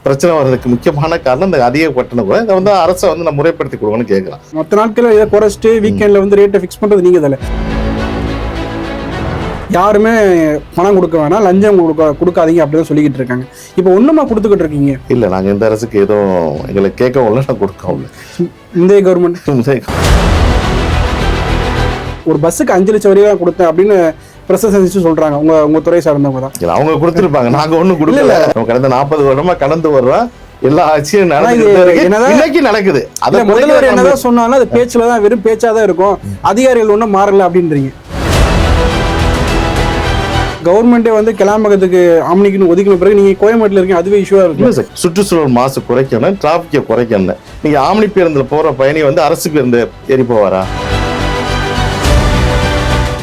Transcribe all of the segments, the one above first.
பிரச்சனை வர்றதுக்கு முக்கியமான காரணம் இந்த அதிக கட்டணம் கூட. இதை வந்து அரசை வந்து நம்ம முறைப்படுத்தி கொடுக்கணும்னு கேட்கலாம். மற்ற நாட்கள் இதை குறைச்சிட்டு வீக்கெண்ட்ல வந்து ரேட்டை ஃபிக்ஸ் பண்றது நீங்க தானே. யாருமே பணம் கொடுக்க வேணாம், லஞ்சம் கொடுக்காதீங்க அப்படிதான் சொல்லிக்கிட்டு இருக்காங்க. இப்போ ஒண்ணுமா கொடுத்துக்கிட்டு இருக்கீங்க? இல்ல, நாங்க இந்த அரசுக்கு எதுவும் எங்களை கேட்கவும் இல்லை, நான் கொடுக்கவும் இல்லை. இந்த கவர்மெண்ட் ஒரு பஸ்ஸுக்கு 5 லட்சம் வரையும் கொடுத்தேன் அப்படின்னு பிரசன்ஸ் சொல்றாங்க. உங்க துறை சார்ந்தவங்க தான் அவங்க கொடுத்துருப்பாங்க, நாங்க ஒண்ணும் கொடுக்கல. கடந்த 40 வருடமா கடந்து வர்றோம். எல்லா ஆட்சியும் இன்னைக்கு நடக்குது. அத முதல்வர் என்னதான் சொன்னாலும் அது பேச்சுலதான், வெறும் பேச்சாதான் இருக்கும். அதிகாரிகள் ஒன்றும் மாறல அப்படின்றீங்க. கவர்மெண்டே வந்து கிளாம்பகத்துக்கு ஆம்னிக்குன்னு ஒதுக்கின பிறகு நீங்க கோயம்பேட்டில் இருக்கீங்க, அதுவே இஷ்யூவா இருக்கு. சுற்றுச்சூழல் மாசு குறைக்கணும், டிராபிக்கை குறைக்கணும். நீங்க ஆம்னி பேருந்துல போற பயணி வந்து அரசு பேருந்து ஏறி போவாரா?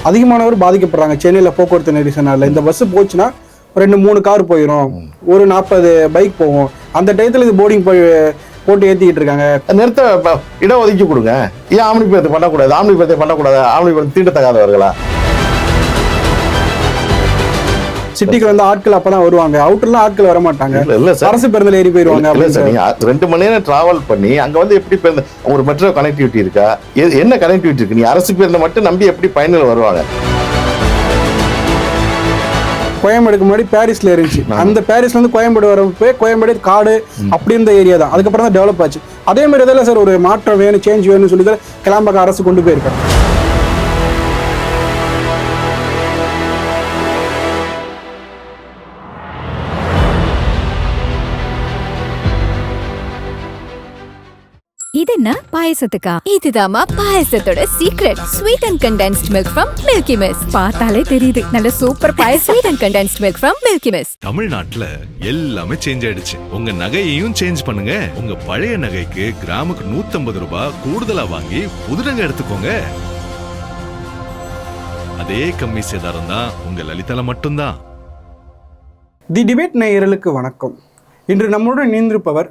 அதிகமானவர் பாதிக்கப்படுறாங்க சென்னையில போக்குவரத்து நெரிசனால. இந்த பஸ் போச்சுன்னா 2-3 கார் போயிடும், ஒரு 40 பைக் போகும். அந்த டயத்துல இது போர்டிங் போட்டு ஏத்திக்கிட்டு இருக்காங்க. நிறுத்த இடம் ஒதுக்கி கொடுங்க. ஏன் ஆம்னி பேருந்து பண்ணக்கூடாது? ஆம்னி பேருந்து பண்ணக்கூடாது? ஆம்னி பேருந்து தீண்டத்தகாதவர்களா? சிட்டிக்கு வந்து ஆட்கள் அப்பதான் வருவாங்க, அவுட்டர்லாம் ஆட்கள் வர மாட்டாங்க. அரசு பேருந்துல ஏறி போயிருவாங்க. 2 மணி நேரம் டிராவல் பண்ணி அங்க வந்து எப்படி பேருந்து, ஒரு மெட்ரோ கனெக்டிவிட்டி இருக்கா? என்ன கனெக்டிவிட்டி இருக்கு? நீ அரசு பேருந்தை மட்டும் நம்பி எப்படி பயணிகள் வருவாங்க? கோயம்பேடுக்கு முன்னாடி பாரிஸ்ல இருந்துச்சு. அந்த பாரிஸ்ல இருந்து கோயம்பேடு வரப்போ கோயம்பேடு காடு அப்படி இருந்த ஏரியா தான். அதுக்கப்புறம் தான் டெவலப் ஆச்சு. அதே மாதிரி இதில் சார் ஒரு மாற்றம் வேணும், சேஞ்ச் வேணும்னு சொல்லி தான் கிளாம்பக்கம் அரசு கொண்டு போயிருக்காங்க. இது என்ன பாயசத்துக்கா? இதுதாமா பாயசத்தோட secret. Sweet and condensed milk from Milky Mist. பார்த்தாலே தெரியுது நல்ல சூப்பர் பாயசம். Sweet and condensed milk from Milky Mist. தமிழ்நாட்டுல எல்லாமே சேஞ்ச் ஆயிடுச்சு. உங்க நகையையும் சேஞ்ச் பண்ணுங்க. உங்க பழைய நகைக்கு கிராமுக்கு 150 ரூபாய் கூடுதலா வாங்கி புது நகை எடுத்துக்கோங்க. அதே கம்மி சேதாரம் தான் உங்க லலிதால மட்டும்தான். தி டிபேட் நேயர்களுக்கு வணக்கம். இன்று நம்முடன் இணைந்திருப்பவர்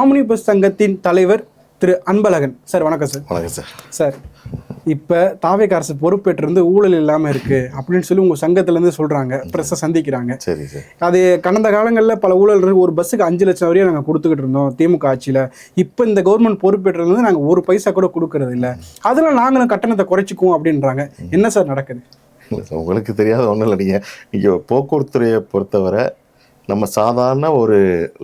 ஆம்னி பஸ் சங்கத்தின் தலைவர் திரு அன்பழகன் சார். வணக்கம் சார். வணக்கம் சார். சார், இப்போ தாவேக அரசு பொறுப்பேற்றிருந்து ஊழல் இல்லாமல் இருக்கு அப்படின்னு சொல்லி உங்கள் சங்கத்திலேருந்து சொல்கிறாங்க, ப்ரெஸ்ஸை சந்திக்கிறாங்க. சரி சார். அது கடந்த காலங்களில் பல ஊழல் இருக்கு. ஒரு பஸ்ஸுக்கு 5 லட்சம் வரையும் நாங்கள் கொடுத்துக்கிட்டு இருந்தோம் திமுக ஆட்சியில். இப்போ இந்த கவர்மெண்ட் பொறுப்பேற்றிருந்து நாங்கள் 1 பைசா கூட கொடுக்கறது இல்லை, அதில் நாங்களும் கட்டணத்தை குறைச்சிக்குவோம் அப்படின்றாங்க. என்ன சார் நடக்குது? இல்லை சார், உங்களுக்கு தெரியாத ஒன்றும் இல்லை. நீங்கள் போக்குவரத்துறையை பொறுத்தவரை நம்ம சாதாரண ஒரு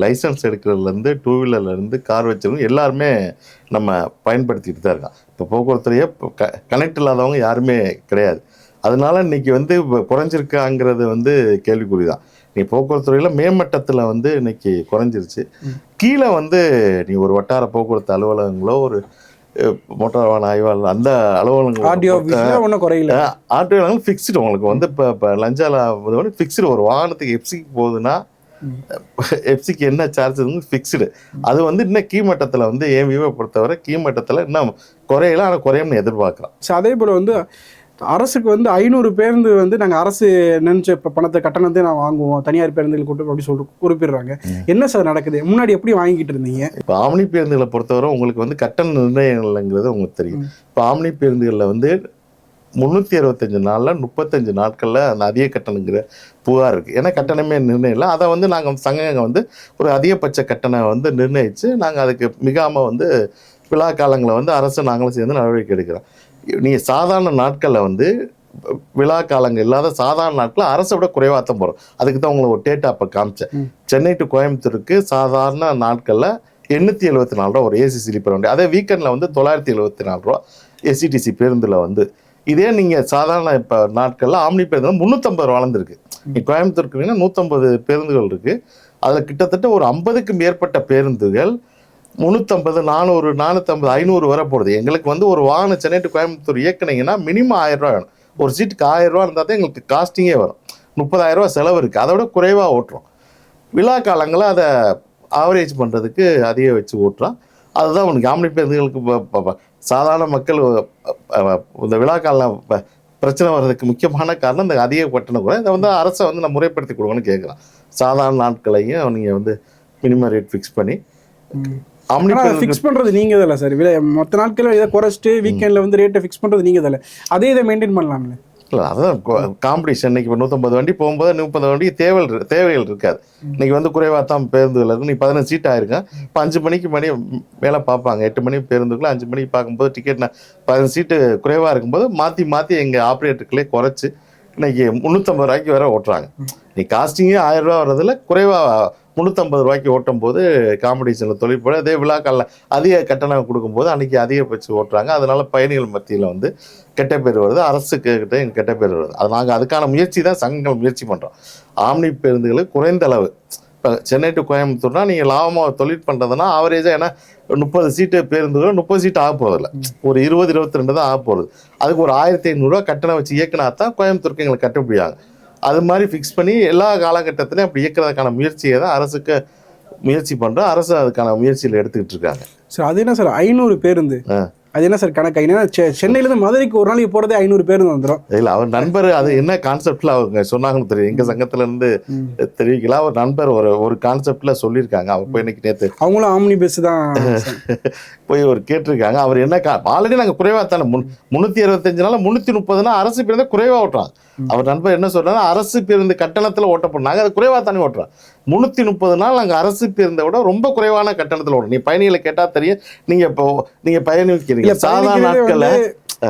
லைசன்ஸ் எடுக்கிறதுலேருந்து 2 வீலர்லேருந்து கார் வச்சிருக்கோம் எல்லாருமே நம்ம பயன்படுத்திட்டு தான் இருக்கோம். இப்போ போக்குவரத்துறையே கனெக்ட் இல்லாதவங்க யாருமே கிடையாது. அதனால இன்னைக்கு வந்து குறைஞ்சிருக்காங்கிறது வந்து கேள்விக்குறி தான். நீ போக்குவரத்துறையில் மேம்பட்டத்தில் வந்து இன்னைக்கு குறைஞ்சிருச்சு. கீழே வந்து நீ ஒரு வட்டார போக்குவரத்து அலுவலகங்களோ ஒரு மோட்டார் வாகன ஆய்வாளர் அந்த அலுவலகங்கள் ஆர்டிஓ ஃபிக்ஸ்டு உங்களுக்கு வந்து இப்போ லஞ்சால ஃபிக்ஸ்டு. ஒரு வாகனத்துக்கு எஃப்சிக்கு போகுதுன்னா எஃப்சிக்கு என்ன சார்ஜ் ஃபிக்ஸ்டு. அது வந்து இன்னும் கீழ்மட்டத்தில் வந்து ஏவியை பொறுத்தவரை கீழ்மட்டத்தில் இன்னும் குறையலாம், ஆனால் குறையும்னு எதிர்பார்க்கலாம். அதே போல் வந்து அரசுக்கு வந்து 500 பேருந்து வந்து நாங்கள் அரசு நினைச்ச பணத்தை கட்டணத்தை நான் வாங்குவோம், தனியார் பேருந்துகள் கூட்டம் அப்படி சொல்லிட்டு குறிப்பிடுறாங்க. என்ன சார் நடக்குது? முன்னாடி எப்படி வாங்கிக்கிட்டு இருந்தீங்க? இப்போ ஆம்னி பேருந்துகளை பொறுத்தவரை உங்களுக்கு வந்து கட்டண நிர்ணயங்கள்ங்கிறது உங்களுக்கு தெரியும். இப்போ ஆம்னி பேருந்துகளில் வந்து 365 நாளில் 35 நாட்களில் அந்த அதிக கட்டணங்கிற புகார் இருக்குது. ஏன்னா கட்டணமே நிர்ணயம் இல்லை. அதை வந்து நாங்கள் சங்கங்கள் வந்து ஒரு அதிகபட்ச கட்டணம் வந்து நிர்ணயித்து நாங்கள் அதுக்கு மிகாமல் வந்து விழா காலங்களில் வந்து அரசு நாங்களும் சேர்ந்து நடவடிக்கை எடுக்கிறோம். நீங்கள் சாதாரண நாட்களில் வந்து விழா காலங்கள் இல்லாத சாதாரண நாட்களில் அரசை விட குறைவாக தான் போகிறோம். அதுக்கு தான் உங்களை ஒரு டேட்டா அப்போ காமிச்சேன். சென்னை டு கோயம்புத்தூருக்கு சாதாரண நாட்களில் 874 ரூபா ஒரு ஏசி ஸ்லீப்பர் வண்டி. அதே வீக்கெண்டில் வந்து 974 ரூபா எஸ்சிடிசி பேருந்தில் வந்து. இதே நீங்கள் சாதாரண இப்போ நாட்களில் ஆம்னி பேருந்து 350 ரூபா வளர்ந்துருக்கு. நீங்கள் கோயம்புத்தூருக்கு 150 பேருந்துகள் இருக்குது. அதில் கிட்டத்தட்ட ஒரு 50க்கும் மேற்பட்ட பேருந்துகள் 350, 400, 450, 500 வரை போடுது. எங்களுக்கு வந்து ஒரு வாகனம் சென்னை டு கோயம்புத்தூர் இயக்குனீங்கன்னா மினிமம் 1000 ரூபா வேணும். ஒரு சீட்டுக்கு 1000 ரூபா இருந்தால் தான் எங்களுக்கு காஸ்டிங்கே வரும். 30,000 ரூபா செலவு இருக்குது. அதை விட குறைவாக ஓட்டுறோம். விழா காலங்களில் அதை ஆவரேஜ் பண்ணுறதுக்கு அதிக வச்சு ஓட்டுறோம். அதுதான் உனக்கு ஆம்னி பேருந்துகளுக்கு சாதாரண மக்கள் இந்த விழா காலம் பிரச்சனை வர்றதுக்கு முக்கியமான காரணம் இந்த அதிக கட்டணம் கூட. இதை வந்து அரசை வந்து நம்ம முறைப்படுத்தி கொடுக்கணும்னு கேட்குறோம். சாதாரண நாட்களையும் நீங்கள் வந்து மினிமம் ரேட் ஃபிக்ஸ் பண்ணி ஃபிக்ஸ் பண்றது நீங்க தான் சார். மொத்த நாட்கள் இதை குறைச்சிட்டு வீக்கெண்ட்ல வந்து ரேட்டை ஃபிக்ஸ் பண்றது நீங்க தான். அதே இதை மெயின்டைன் பண்ணலாம்ல. இல்லை அதான் காம்படிஷன். இன்னைக்கு இப்போ 150 வண்டி போகும்போது 30 வண்டிக்கு தேவைகள் இருக்காது. இன்னைக்கு வந்து குறைவாக தான் பேருந்துகள் இருக்கும். நீ 15 சீட் ஆயிருக்கேன். இப்போ 5 மணிக்கு மேலே பார்ப்பாங்க. 8 மணி பேருந்துக்குள்ள 5 மணிக்கு பார்க்கும்போது டிக்கெட் 15 சீட்டு குறைவாக இருக்கும்போது மாற்றி எங்கள் ஆப்ரேட்டருக்குள்ளே குறைச்சி இன்னைக்கு 350 ரூபாய்க்கு வேற ஓட்டுறாங்க. நீ காஸ்டிங்கே 1000 ரூபா வர்றதுல குறைவாக 350 ரூபாய்க்கு ஓட்டும் போது காம்படிஷனில் தொழிற்பட அதே விழாக்களில் அதிக கட்டணம் கொடுக்கும்போது அன்றைக்கி அதிகபட்சம் ஓட்டுறாங்க. அதனால பயணிகள் மத்தியில் வந்து கெட்ட பேர் வருது, அரசுக்கு கிட்ட எங்கள் கெட்ட பேர் வருது. அது நாங்கள் அதுக்கான முயற்சி தான் சங்கங்கள் முயற்சி பண்ணுறோம். ஆம்னி பேருந்துகளுக்கு குறைந்த அளவு, இப்போ சென்னை டு கோயம்புத்தூர்னா நீங்கள் லாபமாக தொழில் பண்ணுறதுனா ஆவரேஜாக ஏன்னா 30 சீட்டு பேருந்துகள் 30 சீட்டு ஆக போகிறதில்ல, ஒரு 20-22 தான் ஆக போகிறது. அதுக்கு ஒரு 1500 ரூபா கட்டணம் வச்சு இயக்கினா தான் கோயம்புத்தூருக்கு எங்களுக்கு கட்டுப்படியாகும். அது மாதிரி ஃபிக்ஸ் பண்ணி எல்லா காலகட்டத்திலையும் அப்படி இயக்கிறதுக்கான முயற்சியை தான் அரசுக்கு முயற்சி பண்ணுறோம். அரசு அதுக்கான முயற்சியில் எடுத்துக்கிட்டு இருக்காங்க. சார் அது என்ன சார் 500 பேருந்து, அது என்ன சார் கணக்கு? ஏன்னா சென்னையிலேருந்து மதுரைக்கு ஒரு நாளைக்கு போகிறதே 500 பேருந்து வந்துடும். இல்லை அவர் நண்பர் அது என்ன கான்செப்டில் அவங்க சொன்னாங்கன்னு தெரியும். எங்கள் சங்கத்திலேருந்து தெரிவிக்கலாம். அவர் நண்பர் ஒரு கான்செப்டில் சொல்லியிருக்காங்க. அவர் போய் இன்னைக்கு நேற்று அவங்களும் ஆம்னி பஸ் தான் போய் ஒரு கேட்டிருக்காங்க. அவர் என்ன ஆல்ரெடி நாங்கள் குறைவாக தானே 365 330 அரசு பேருந்து குறைவாக ஓட்டுறாங்க. அவர் நண்பர் என்ன சொல்றாங்க, அரசு பேருந்து கட்டணத்தில் ஓட்ட போனாங்க, அது குறைவாக தானே ஓட்டுறாங்க. 330 நாள் நாங்கள் அரசு பேருந்தை விட ரொம்ப குறைவான கட்டணத்தில் ஓட்டுறோம். நீ பயணிகளை கேட்டால் தெரியும். நீங்கள் பயணிக்கிறீங்க சாதாரண நாட்கள்ல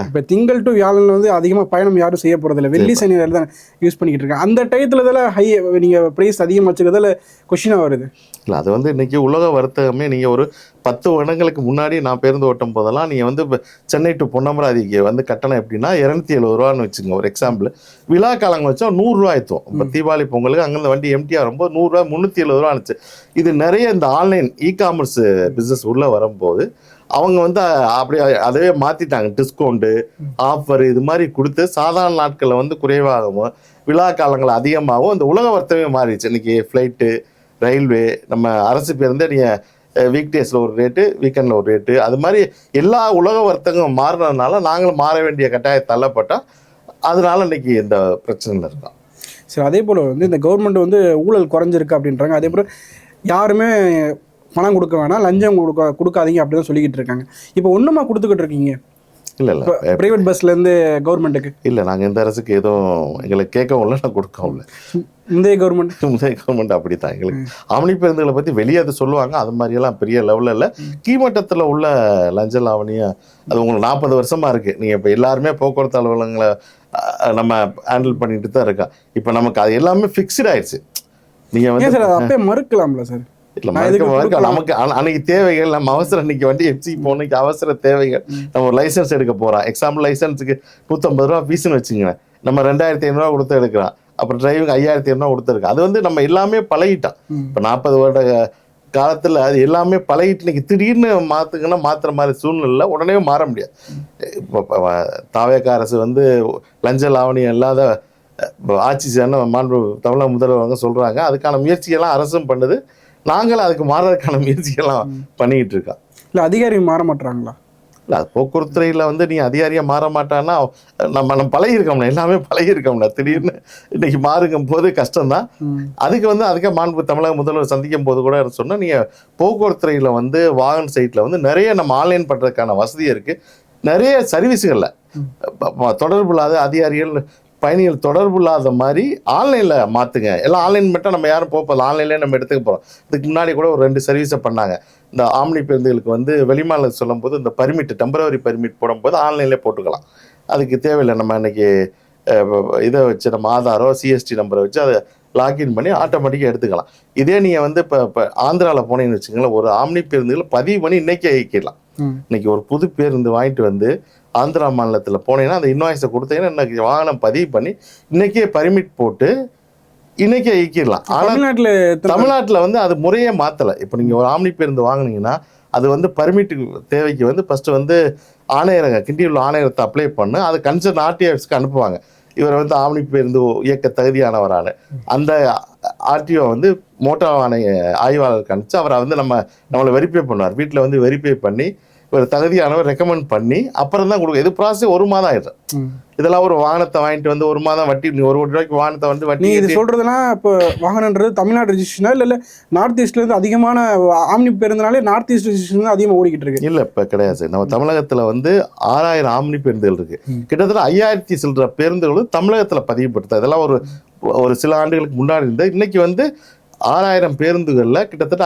இப்போ திங்கள் டு வியாழன் வந்து அதிகமாக பயணம் யாரும் செய்ய போகிறதில்ல, வெள்ளி சனி வேறு தான் யூஸ் பண்ணிக்கிட்டு இருக்காங்க. அந்த டயத்தில் இதெல்லாம் நீங்கள் ப்ரைஸ் அதிகமாக வச்சுக்கிறதால கொஷினாக வருது. இல்லை அது வந்து இன்றைக்கி உலக வர்த்தகமே நீங்கள் ஒரு 10 வருடங்களுக்கு முன்னாடி நான் பேருந்து ஓட்டும் போதெல்லாம் நீங்கள் வந்து இப்போ சென்னை டு பொன்னமராதிக்கு வந்து கட்டணம் எப்படின்னா 270 ரூபான்னு வச்சுங்க ஒரு எக்ஸாம்பிள். விழா காலங்கள் வச்சா 100 ரூபா ஆயிடுத்தோம். இப்போ தீபாவளி பொங்கலுக்கு அங்கேருந்து வண்டி எம்டிஆர் வரும்போது 100 ரூபா 370 ரூபா இருந்துச்சு. இது நிறைய இந்த ஆன்லைன் காமர்ஸ் பிஸ்னஸ் உள்ளே வரும்போது அவங்க வந்து அப்படி அதவே மாற்றிட்டாங்க. டிஸ்கவுண்ட்டு ஆஃபர் இது மாதிரி கொடுத்து சாதாரண நாட்களில் வந்து குறைவாகவும் விழா காலங்கள் அதிகமாகவும் இந்த உலக வர்த்தகமே மாறிடுச்சு. இன்றைக்கி ஃப்ளைட்டு, ரயில்வே, நம்ம அரசு பேருந்து நீங்கள் வீக் டேஸில் ஒரு ரேட்டு, வீக்கெண்டில் ஒரு ரேட்டு, அது மாதிரி எல்லா உலக வர்த்தகம் மாறினதுனால நாங்களும் மாற வேண்டிய கட்டாயம் தள்ளப்பட்டோம். அதனால இன்னைக்கு இந்த பிரச்சனையில் இருக்கோம். சரி, அதே போல் வந்து இந்த கவர்மெண்ட் வந்து ஊழல் குறைஞ்சிருக்கு அப்படின்றாங்க. அதே போல் யாருமே பணம் கொடுக்க வேணாம், லஞ்சம் கொடுக்காதீங்க அப்படி தான் சொல்லிக்கிட்டு இருக்காங்க. இப்போ ஒன்றுமா கொடுத்துக்கிட்டு இருக்கீங்க? இல்லை பிரைவேட் பஸ்லேருந்து கவர்மெண்ட்டுக்கு இல்லை, நாங்கள் இந்த அரசுக்கு எதுவும் எங்களுக்கு கேட்கவும் இல்லை, நான் கொடுக்கவும் இல்லை. முந்தைய கவர்மெண்ட் அப்படி தான் எங்களுக்கு ஆம்னி பேருந்துகளை பற்றி வெளியே அது சொல்லுவாங்க. அது மாதிரியெல்லாம் பெரிய லெவலில் இல்லை. கீழ்மட்டத்தில் உள்ள லஞ்ச லாவணியம் அது உங்களுக்கு 40 வருஷமாக இருக்குது. நீங்கள் இப்போ எல்லாருமே போக்குவரத்து அலுவலகங்களை நம்ம ஹேண்டில் பண்ணிட்டு தான் இருக்கோம். இப்போ நமக்கு அது எல்லாமே ஃபிக்ஸ்டு ஆயிடுச்சு. நீங்கள் வந்து சார் அப்பயே மறுக்கலாம்ல சார்? இல்லை நமக்கு அன்னைக்கு தேவைகள் நம்ம அவசரம், இன்னைக்கு வண்டி எஃப்சி போனக்கு அவசர தேவைகள். நம்ம ஒரு லைசன்ஸ் எடுக்க போகிறோம், எக்ஸாம்பிள் லைசன்ஸுக்கு 150 ரூபா ஃபீஸ்ன்னு வச்சுங்க, நம்ம 2500 கொடுத்து எடுக்கிறோம். அப்புறம் டிரைவிங் 5200 கொடுத்துருக்கு. அது வந்து நம்ம எல்லாமே பழகிட்டோம். இப்போ 40 வருட காலத்தில் அது எல்லாமே பழகிட்டு இன்னைக்கு திடீர்னு மாற்றுங்கன்னா மாற்றுற மாதிரி சூழ்நிலை உடனே மாற முடியாது. இப்போ தாவேக அரசு வந்து லஞ்ச லாவணியம் இல்லாத ஆட்சி செய்யணும் மாண்பு தமிழக முதல்வர் சொல்கிறாங்க. அதுக்கான முயற்சியெல்லாம் அரசும் பண்ணுது, நாங்களும் அதுக்கு மாறதுக்கான முயற்சிகள்லாம் பண்ணிக்கிட்டு இருக்கோம். இல்லை அதிகாரி மாற மாட்டாங்களா? இல்லை அது போக்குவரத்துறையில் வந்து நீ அதிகாரியாக மாற மாட்டான்னா நம்ம பழகிருக்கோம்னா, எல்லாமே பழகிருக்கோம்னா, திடீர்னு இன்னைக்கு மாறுக்கும் போது கஷ்டம்தான். அதுக்கு வந்து அதுக்கே மாண்பு தமிழக முதல்வர் சந்திக்கும் போது கூட சொன்னால், நீங்கள் போக்குவரத்துறையில் வந்து வாகன சைட்டில் வந்து நிறைய நம்ம ஆன்லைன் பண்ணுறதுக்கான வசதி இருக்குது. நிறைய சர்வீஸுகளில் தொடர்பு இல்லாத அதிகாரிகள் பயணிகள் தொடர்பு இல்லாத மாதிரி ஆன்லைனில் மாற்றுங்க. எல்லாம் ஆன்லைன் மட்டும் நம்ம யாரும் போகல, ஆன்லைன்லேயே நம்ம எடுத்துக்க போகிறோம். இதுக்கு முன்னாடி கூட ஒரு 2 சர்வீஸை பண்ணாங்க. இந்த ஆம்னி பேருந்துகளுக்கு வந்து வெளிமாநிலம் சொல்லும் போது இந்த டெம்பரவரி பர்மிட் போடும்போது ஆன்லைன்லேயே போட்டுக்கலாம். அதுக்கு தேவையில்லை, நம்ம இன்னைக்கு இதை வச்சு நம்ம ஆதாரோ சிஎஸ்டி நம்பரை வச்சு அதை லாக்இன் பண்ணி ஆட்டோமேட்டிக்காக எடுத்துக்கலாம். இதே நீங்கள் வந்து இப்போ ஆந்திராவில் போனீங்கன்னு வச்சுக்கோங்களேன், ஒரு ஆம்னி பேருந்துகளை பதிவு பண்ணி இன்றைக்கே இயக்கிடலாம். இன்னைக்கு ஒரு புது பேருந்து வாங்கிட்டு வந்து ஆந்திரா மாநிலத்தில் போனீங்கன்னா அந்த இன்வாய்ஸை கொடுத்தீங்கன்னா இன்னைக்கு வாகனம் பதிவு பண்ணி இன்றைக்கே பர்மிட் போட்டு இன்றைக்கே இயக்கிடலாம். ஆனால் தமிழ்நாட்டில் வந்து அது முறையே மாற்றலை. இப்போ நீங்கள் ஒரு ஆம்னி பேருந்து வாங்கினீங்கன்னா அது வந்து பர்மிட்டு தேவைக்கு வந்து ஃபஸ்ட்டு வந்து ஆணையரங்க கிண்டியுள்ள ஆணையரத்தை அப்ளை பண்ணு, அது கன்சர்ன் ஆர்டிஓ ஆஃபீஸ்க்கு அனுப்புவாங்க. இவரை வந்து ஆம்னி பேருந்து இயக்க தகுதியானவரான அந்த ஆர்டிஓ வந்து மோட்டார் ஆணைய ஆய்வாளருக்கு அனுப்பிச்சு அவரை வந்து நம்மளை வெரிஃபை பண்ணுவார். வீட்டில் வந்து வெரிஃபை பண்ணி ஒரு தகுதியானவர் ரெக்கமெண்ட் பண்ணி அப்புறம் தான் கொடுக்கும். இது ப்ராசஸ் 1 மாதம் ஆயிடும். இதெல்லாம் ஒரு வாகனத்தை வாங்கிட்டு வந்து 1 மாதம் வட்டி, நீ 1 கோடி ரூபாய்க்கு வாகனத்தை வந்து வட்டி. நீங்க இது சொல்றதுன்னா இப்போ வாகனன்றது தமிழ்நாடு ரெஜிஸ்ட்ரேஷனா இல்ல நார்த் ஈஸ்ட்ல இருந்து அதிகமான ஆம்னி பேருந்துனாலே நார்த் ஈஸ்ட் ரெஜிஸ்ட்ரேஷன் தான் அதிகமாக ஓடிக்கிட்டு இருக்கு? இல்ல இப்ப கிடையாது சார். நம்ம தமிழகத்துல வந்து 6000 ஆம்னி பேருந்துகள் இருக்கு. கிட்டத்தட்ட 5000 சில்லற பேருந்துகள் தமிழகத்துல பதிவுபடுத்த. இதெல்லாம் ஒரு சில ஆண்டுகளுக்கு முன்னாடி இருந்த. இன்னைக்கு வந்து 6000 பேருந்துகள்ல கிட்டத்தட்ட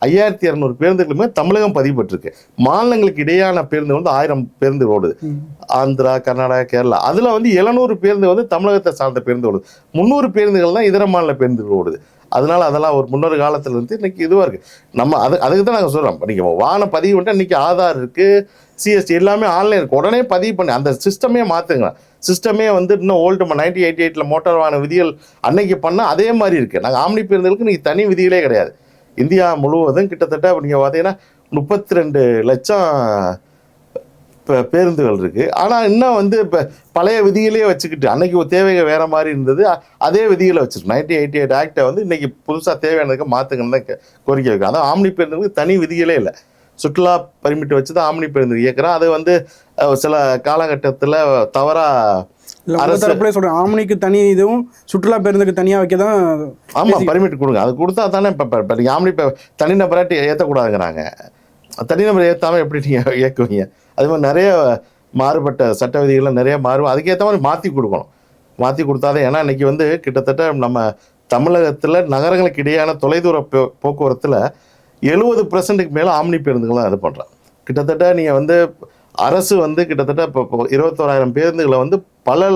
5200 பேருந்துகளுமே தமிழகம் பதிவுபட்டிருக்கு. மாநிலங்களுக்கு இடையான பேருந்து வந்து 1000 பேருந்து ஓடுது. ஆந்திரா, கர்நாடகா, கேரளா. அதுல வந்து 700 பேருந்து வந்து தமிழகத்தை சார்ந்த பேருந்து ஓடுது. 300 பேருந்துகள் தான் இதர மாநில பேருந்துகள் ஓடுது. அதனால அதெல்லாம் ஒரு முன்னொரு காலத்துல இருந்து இன்னைக்கு இதுவா இருக்கு. நம்ம அதுக்கு தான் நாங்க சொல்றோம், நீங்க வாகன பதிவு பண்ணிட்டு இன்னைக்கு ஆதார் இருக்கு, சிஎஸ்டி எல்லாமே ஆன்லைன் இருக்கு. உடனே பதிவு பண்ணி அந்த சிஸ்டமே மாத்துங்க. சிஸ்டமே வந்து இன்னும் ஓல்டு 1988 மோட்டார் வாகன விதிகள் அன்னைக்கு பண்ண அதே மாதிரி இருக்கு. நாங்கள் ஆம்னி பேருந்துகளுக்கு இன்னைக்கு தனி விதிகளே கிடையாது. இந்தியா முழுவதும் கிட்டத்தட்ட நீங்க பார்த்தீங்கன்னா 32 லட்சம் பேருந்துகள் இருக்கு. ஆனா இன்னும் வந்து இப்ப பழைய விதிகளே வச்சுக்கிட்டு அன்னைக்கு ஒரு தேவைகள் வேற மாதிரி இருந்தது, அதே விதிகளை வச்சிருக்கு. 1988 ஆக்டை வந்து இன்னைக்கு புதுசா தேவையானதுக்கு மாத்துங்கன்னு தான் கோரிக்கை இருக்கு. அதான் ஆம்னி பேருந்துகளுக்கு தனி விதிகளே இல்லை. சுற்றுலா பர்மிட் வச்சு தான் ஆம்னி பேருந்து இயக்குறோம். அது வந்து சில காலகட்டத்தில் தவறா சொல்றேன், ஆம்னிக்கு தனி இதுவும் சுற்றுலா பேருந்துக்கு தனியா வைக்கதான். ஆமா, பர்மிட் கொடுங்க. அது கொடுத்தா தானே இப்ப நீங்க ஆம்னி தனிநபராட்டி ஏற்றக்கூடாதுங்கிறாங்க. தனிநபர் ஏற்றாம எப்படி நீங்க இயக்குவீங்க? அது மாதிரி நிறைய மாறுபட்ட சட்ட விதிகள்லாம் நிறைய மாறும். அதுக்கேற்ற மாதிரி மாற்றி கொடுக்கணும். மாற்றி கொடுத்தாதான். ஏன்னா இன்னைக்கு வந்து கிட்டத்தட்ட நம்ம தமிழகத்தில் நகரங்களுக்கு இடையான தொலைதூர போக்குவரத்தில் 70% மேலே ஆம்னி பேருந்துகள் இது பண்ணுறான். கிட்டத்தட்ட நீங்கள் வந்து அரசு வந்து கிட்டத்தட்ட இப்போ 21,000 பேருந்துகளை வந்து பல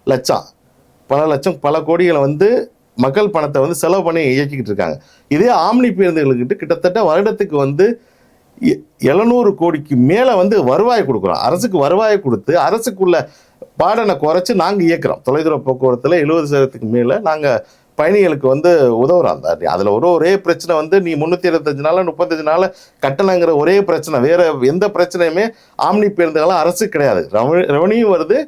லட்சம் பல கோடிகளை வந்து மக்கள் பணத்தை வந்து செலவு பண்ணி இயக்கிக்கிட்டு இருக்காங்க. இதே ஆம்னி பேருந்துகளுக்கிட்ட கிட்டத்தட்ட வருடத்துக்கு வந்து 700 கோடிக்கு மேலே வந்து வருவாய் கொடுக்குறோம். அரசுக்கு வருவாயை கொடுத்து அரசுக்குள்ள பாடனை குறைச்சி நாங்கள் இயக்குறோம். தொலைதூர போக்குவரத்தில் 70% மேலே நாங்கள் பயணிகளுக்கு வந்து உதவுறோம். அதில் ஒரே பிரச்சனை வந்து நீ 325 நாள் 35 நாள் கட்டணங்கிற ஒரே பிரச்சனை. வேற எந்த பிரச்சனையுமே ஆம்னி பேருந்துகளாம் அரசு கிடையாது. ரெவன்யூ வருது,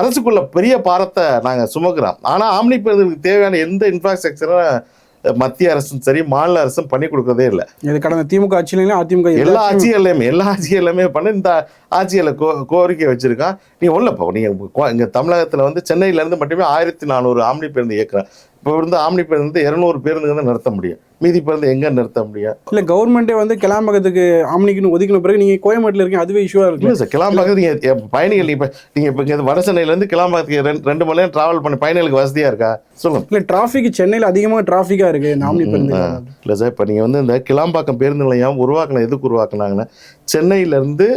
அரசுக்குள்ள பெரிய பாரத்தை நாங்கள் சுமக்கிறோம். ஆனால் ஆம்னி பேருந்துகளுக்கு தேவையான எந்த இன்ஃப்ராஸ்ட்ரக்சரும் மத்திய அரசும் சரி மாநில அரசும் பண்ணி கொடுக்கறதே இல்லை. இது கடந்த திமுக ஆட்சியிலும் அதிமுக எல்லா ஆட்சிகள்லையுமே பண்ண இந்த ஆட்சியில் கோரிக்கை வச்சிருக்கான். நீ ஒன்றும் இப்போ நீங்கள் இங்கே தமிழகத்தில் வந்து சென்னையிலேருந்து மட்டுமே 1400 ஆம்னி பேருந்து இயக்குறேன். இப்போ இருந்து ஆம்னி பேருந்து 200 பேருந்துங்க தான் நிறுத்த முடியும். மீதி பேருந்து எங்கே நிறுத்த முடியும்? இல்லை, கவர்மெண்ட்டே வந்து கிளாம்பாக்கத்துக்கு ஆம்னிக்குன்னு ஒதுக்கின பிறகு நீங்கள் கோயம்பேட்டில் இருக்கீங்க, அதுவே இஷ்யூவாக இருக்கு. இல்லை சார், கிளாம்பாக்கத்து நீங்கள் பயணிகள் நீங்கள் இப்போ இங்கே வட சென்னையிலேருந்து கிளாம்பாக்கத்துக்கு 2 மணி நேரம் ட்ராவல் பண்ணி பயணிகளுக்கு வசதியாக இருக்கா சொல்லுங்கள்? இல்லை, டிராஃபிக் சென்னையில் அதிகமாக டிராஃபிக்காக இருக்குது இந்த ஆம்னி பேருந்து. இல்லை சார், இப்போ நீங்கள் வந்து இந்த கிளாம்பாக்கம் பேருந்து நிலையம் எதுக்கு உருவாக்குனாங்கன்னா சென்னையிலேருந்து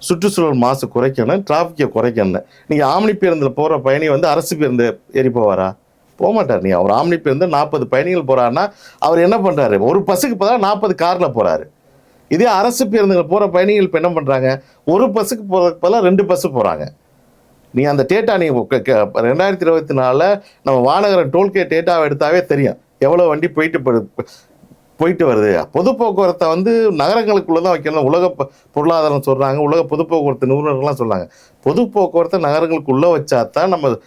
சுற்றுச்சூழல் மாசு குறைக்கணும், டிராஃபிக்கை குறைக்கணும். நீங்கள் ஆம்னி பேருந்தில் போகிற பயணி வந்து அரசு பேருந்து ஏறி போவாரா? போக மாட்டார். நீ அவர் ஆம்னி பேருந்து 40 பயணிகள் போறாருன்னா அவர் என்ன பண்றாரு? ஒரு பஸ்ஸுக்கு பதிலாக 40 கார்ல போறாரு. இதே அரசு பேருந்துகள் போற பயணிகள் இப்போ என்ன பண்றாங்க? ஒரு பஸ்ஸுக்கு போறதுக்கு பதிலாக 2 பஸ் போறாங்க. நீ அந்த டேட்டா நீ 2024 நம்ம வானகரம் டோல்கேட் டேட்டாவை எடுத்தாவே தெரியும் எவ்வளோ வண்டி போயிட்டு வருது. பொது போக்குவரத்தை வந்து நகரங்களுக்குள்ள தான் வைக்கணும். உலக பொருளாதாரம் சொல்றாங்க, உலக பொது போக்குவரத்து நிபுணர்கள்லாம் சொல்றாங்க. பொது போக்குவரத்தை நகரங்களுக்குள்ள வச்சா தான் நம்ம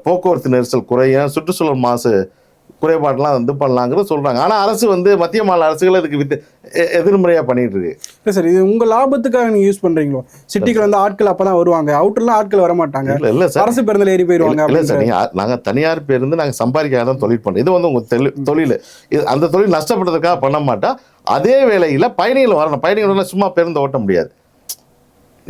போக்குவரத்து நெரிசல் குறையும், சுற்றுச்சூழல் மாசு குறைபாடெல்லாம் வந்து பண்ணலாங்கிறது சொல்றாங்க. ஆனால் அரசு வந்து மத்திய மாநில அரசுகள் இதுக்கு எதிர்மறையாக பண்ணிட்டு இருக்கு. இல்லை சார், இது உங்கள் லாபத்துக்காக நீங்கள் யூஸ் பண்ணுறீங்களோ? சிட்டிக்கு வந்து ஆட்கள் அப்போ தான் வருவாங்க, அவுட்டர்லாம் ஆட்கள் வர மாட்டாங்க. இல்லை சார், அரசு பேருந்தில் ஏறி போயிடுவாங்க. இல்லை சார், நாங்கள் தனியார் பேருந்து நாங்கள் சம்பாதிக்காக தான் தொழில் பண்ணுறோம். இது வந்து உங்கள் தொழில். அந்த தொழில் நஷ்டப்படுறதுக்காக பண்ண மாட்டா. அதே வேளையில் பயணிகள் வரணும். பயணிகள் சும்மா பேருந்து ஓட்ட முடியாது.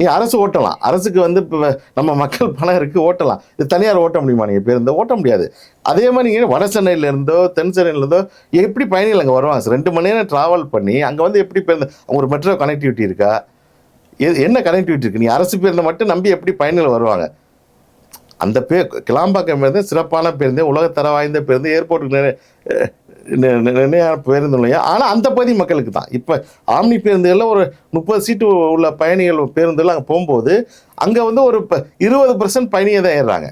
நீ அரசு ஓட்டலாம். அரசுக்கு வந்து இப்போ நம்ம மக்கள் பணம் இருக்கு, ஓட்டலாம். இது தனியார் ஓட்ட முடியுமா? நீங்கள் பேருந்து ஓட்ட முடியாது. அதே மாதிரி நீங்கள் வட சென்னையிலேருந்தோ தென் சென்னையிலேருந்தோ எப்படி பயணிகள் அங்கே வருவாங்க சார்? 2 மணி நேரம் ட்ராவல் பண்ணி அங்கே வந்து எப்படி பேருந்து ஒரு மெட்ரோ கனெக்டிவிட்டி இருக்கா? என்ன கனெக்டிவிட்டி இருக்குது? நீ அரசு பேருந்தை மட்டும் நம்பி எப்படி பயணிகள் வருவாங்க? அந்த கிளாம்பாக்கம் பேருந்து சிறப்பான பேருந்து, உலகத்தர வாய்ந்த பேருந்து, ஏர்போர்ட்டுக்கு நிறைய பேருந்து இல்லையா? ஆனால் அந்த பகுதி மக்களுக்கு தான். இப்போ ஆம்னி பேருந்துகளில் ஒரு 30 சீட்டு உள்ள பயணிகள் பேருந்துகள் அங்கே போகும்போது அங்கே வந்து ஒரு 20% பயணியை தான் ஏறுறாங்க.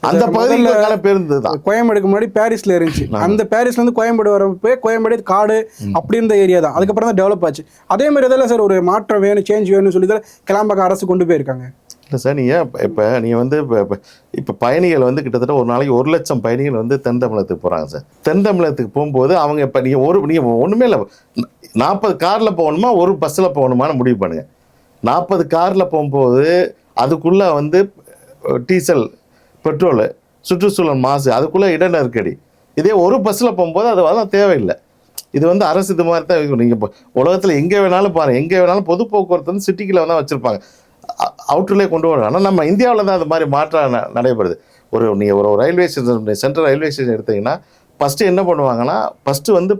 அந்த பகுதியில பேருந்து தான். கோயம்பேடுக்கு முன்னாடி பாரிஸ்ல இருந்துச்சு. அந்த பாரிஸ்ல இருந்து கோயம்பேடு வரப்போ கோயம்பேடு காடு அப்படி இருந்த ஏரியா தான். அதுக்கப்புறம் தான் டெவலப் ஆச்சு. அதே மாதிரி இதெல்லாம் சார் ஒரு மாற்றம் வேணும், சேஞ்ச் வேணும்னு சொல்லி தான் கிளாம்பாக்கம் அரசு கொண்டு போயிருக்காங்க. இல்லை சார், நீங்கள் வந்து இப்போ பயணிகள் வந்து கிட்டத்தட்ட ஒரு நாளைக்கு 1 லட்சம் பயணிகள் வந்து தென் தமிழகத்துக்கு போகிறாங்க சார். தென் தமிழகத்துக்கு போகும்போது அவங்க இப்போ நீங்கள் ஒன்றுமே இல்லை, 40 காரில் போகணுமா ஒரு பஸ்ஸில் போகணுமான்னு முடிவு பண்ணுங்க. 40 காரில் போகும்போது அதுக்குள்ளே வந்து டீசல், பெட்ரோலு, சுற்றுச்சூழல் மாசு, அதுக்குள்ளே இட நெருக்கடி. இதே ஒரு பஸ்ஸில் போகும்போது அதெல்லாம் தேவையில்லை. இது வந்து அரசு இது மாதிரி தான். நீங்கள் இப்போ உலகத்தில் எங்கே வேணாலும் பாருங்கள், எங்கே வேணாலும் பொது போக்குவரத்து வந்து சிட்டிக்குள்ள தான் வச்சுருப்பாங்க, அவுட்டர்லேயே கொண்டு வராங்க. ஆனால் நம்ம இந்தியாவில் தான் அது மாதிரி மாற்றம் நடைபெறுது. நீங்கள் ஒரு railway station, central railway station எடுத்தீங்கன்னா ஃபஸ்ட்டு என்ன பண்ணுவாங்கன்னா, ஃபஸ்ட்டு வந்து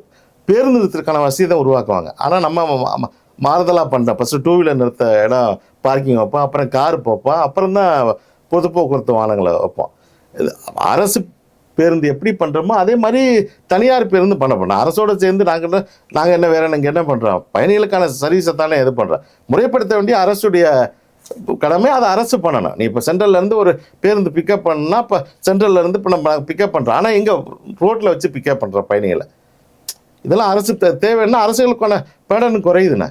பேருந்து நிறுத்தத்துக்கான வசதி தான் உருவாக்குவாங்க. ஆனால் நம்ம மாறுதலாக பண்ணுறோம். ஃபஸ்ட்டு 2 வீலர் நிறுத்த இடம் பார்க்கிங் வைப்போம், அப்புறம் கார் வைப்போம், அப்புறம் தான் பொது போக்குவரத்து வாகனங்களை வைப்போம். அரசு பேருந்து எப்படி பண்ணுறோமோ அதே மாதிரி தனியார் பேருந்து பண்ண போகிறோம். அரசோடு சேர்ந்து நாங்கள் என்ன வேறு நீங்கள் என்ன பண்ணுறோம், பயணிகளுக்கான சர்வீஸை தானே இது பண்ணுறோம். முறைப்படுத்த வேண்டிய அரசுடைய கடமை, அதை அரசு பண்ணணும். நீ இப்போ சென்ட்ரல்லேருந்து ஒரு பேருந்து பிக்கப் பண்ணால் இப்போ சென்ட்ரல்லேருந்து இப்போ நம்ம பிக்கப் பண்ணுறோம், ஆனால் எங்கே ரோட்டில் வச்சு பிக்கப் பண்ணுறோம் பயணிகளை. இதெல்லாம் அரசு தேவைன்னா அரசுகளுக்கான பேடன் குறையுதுண்ணே.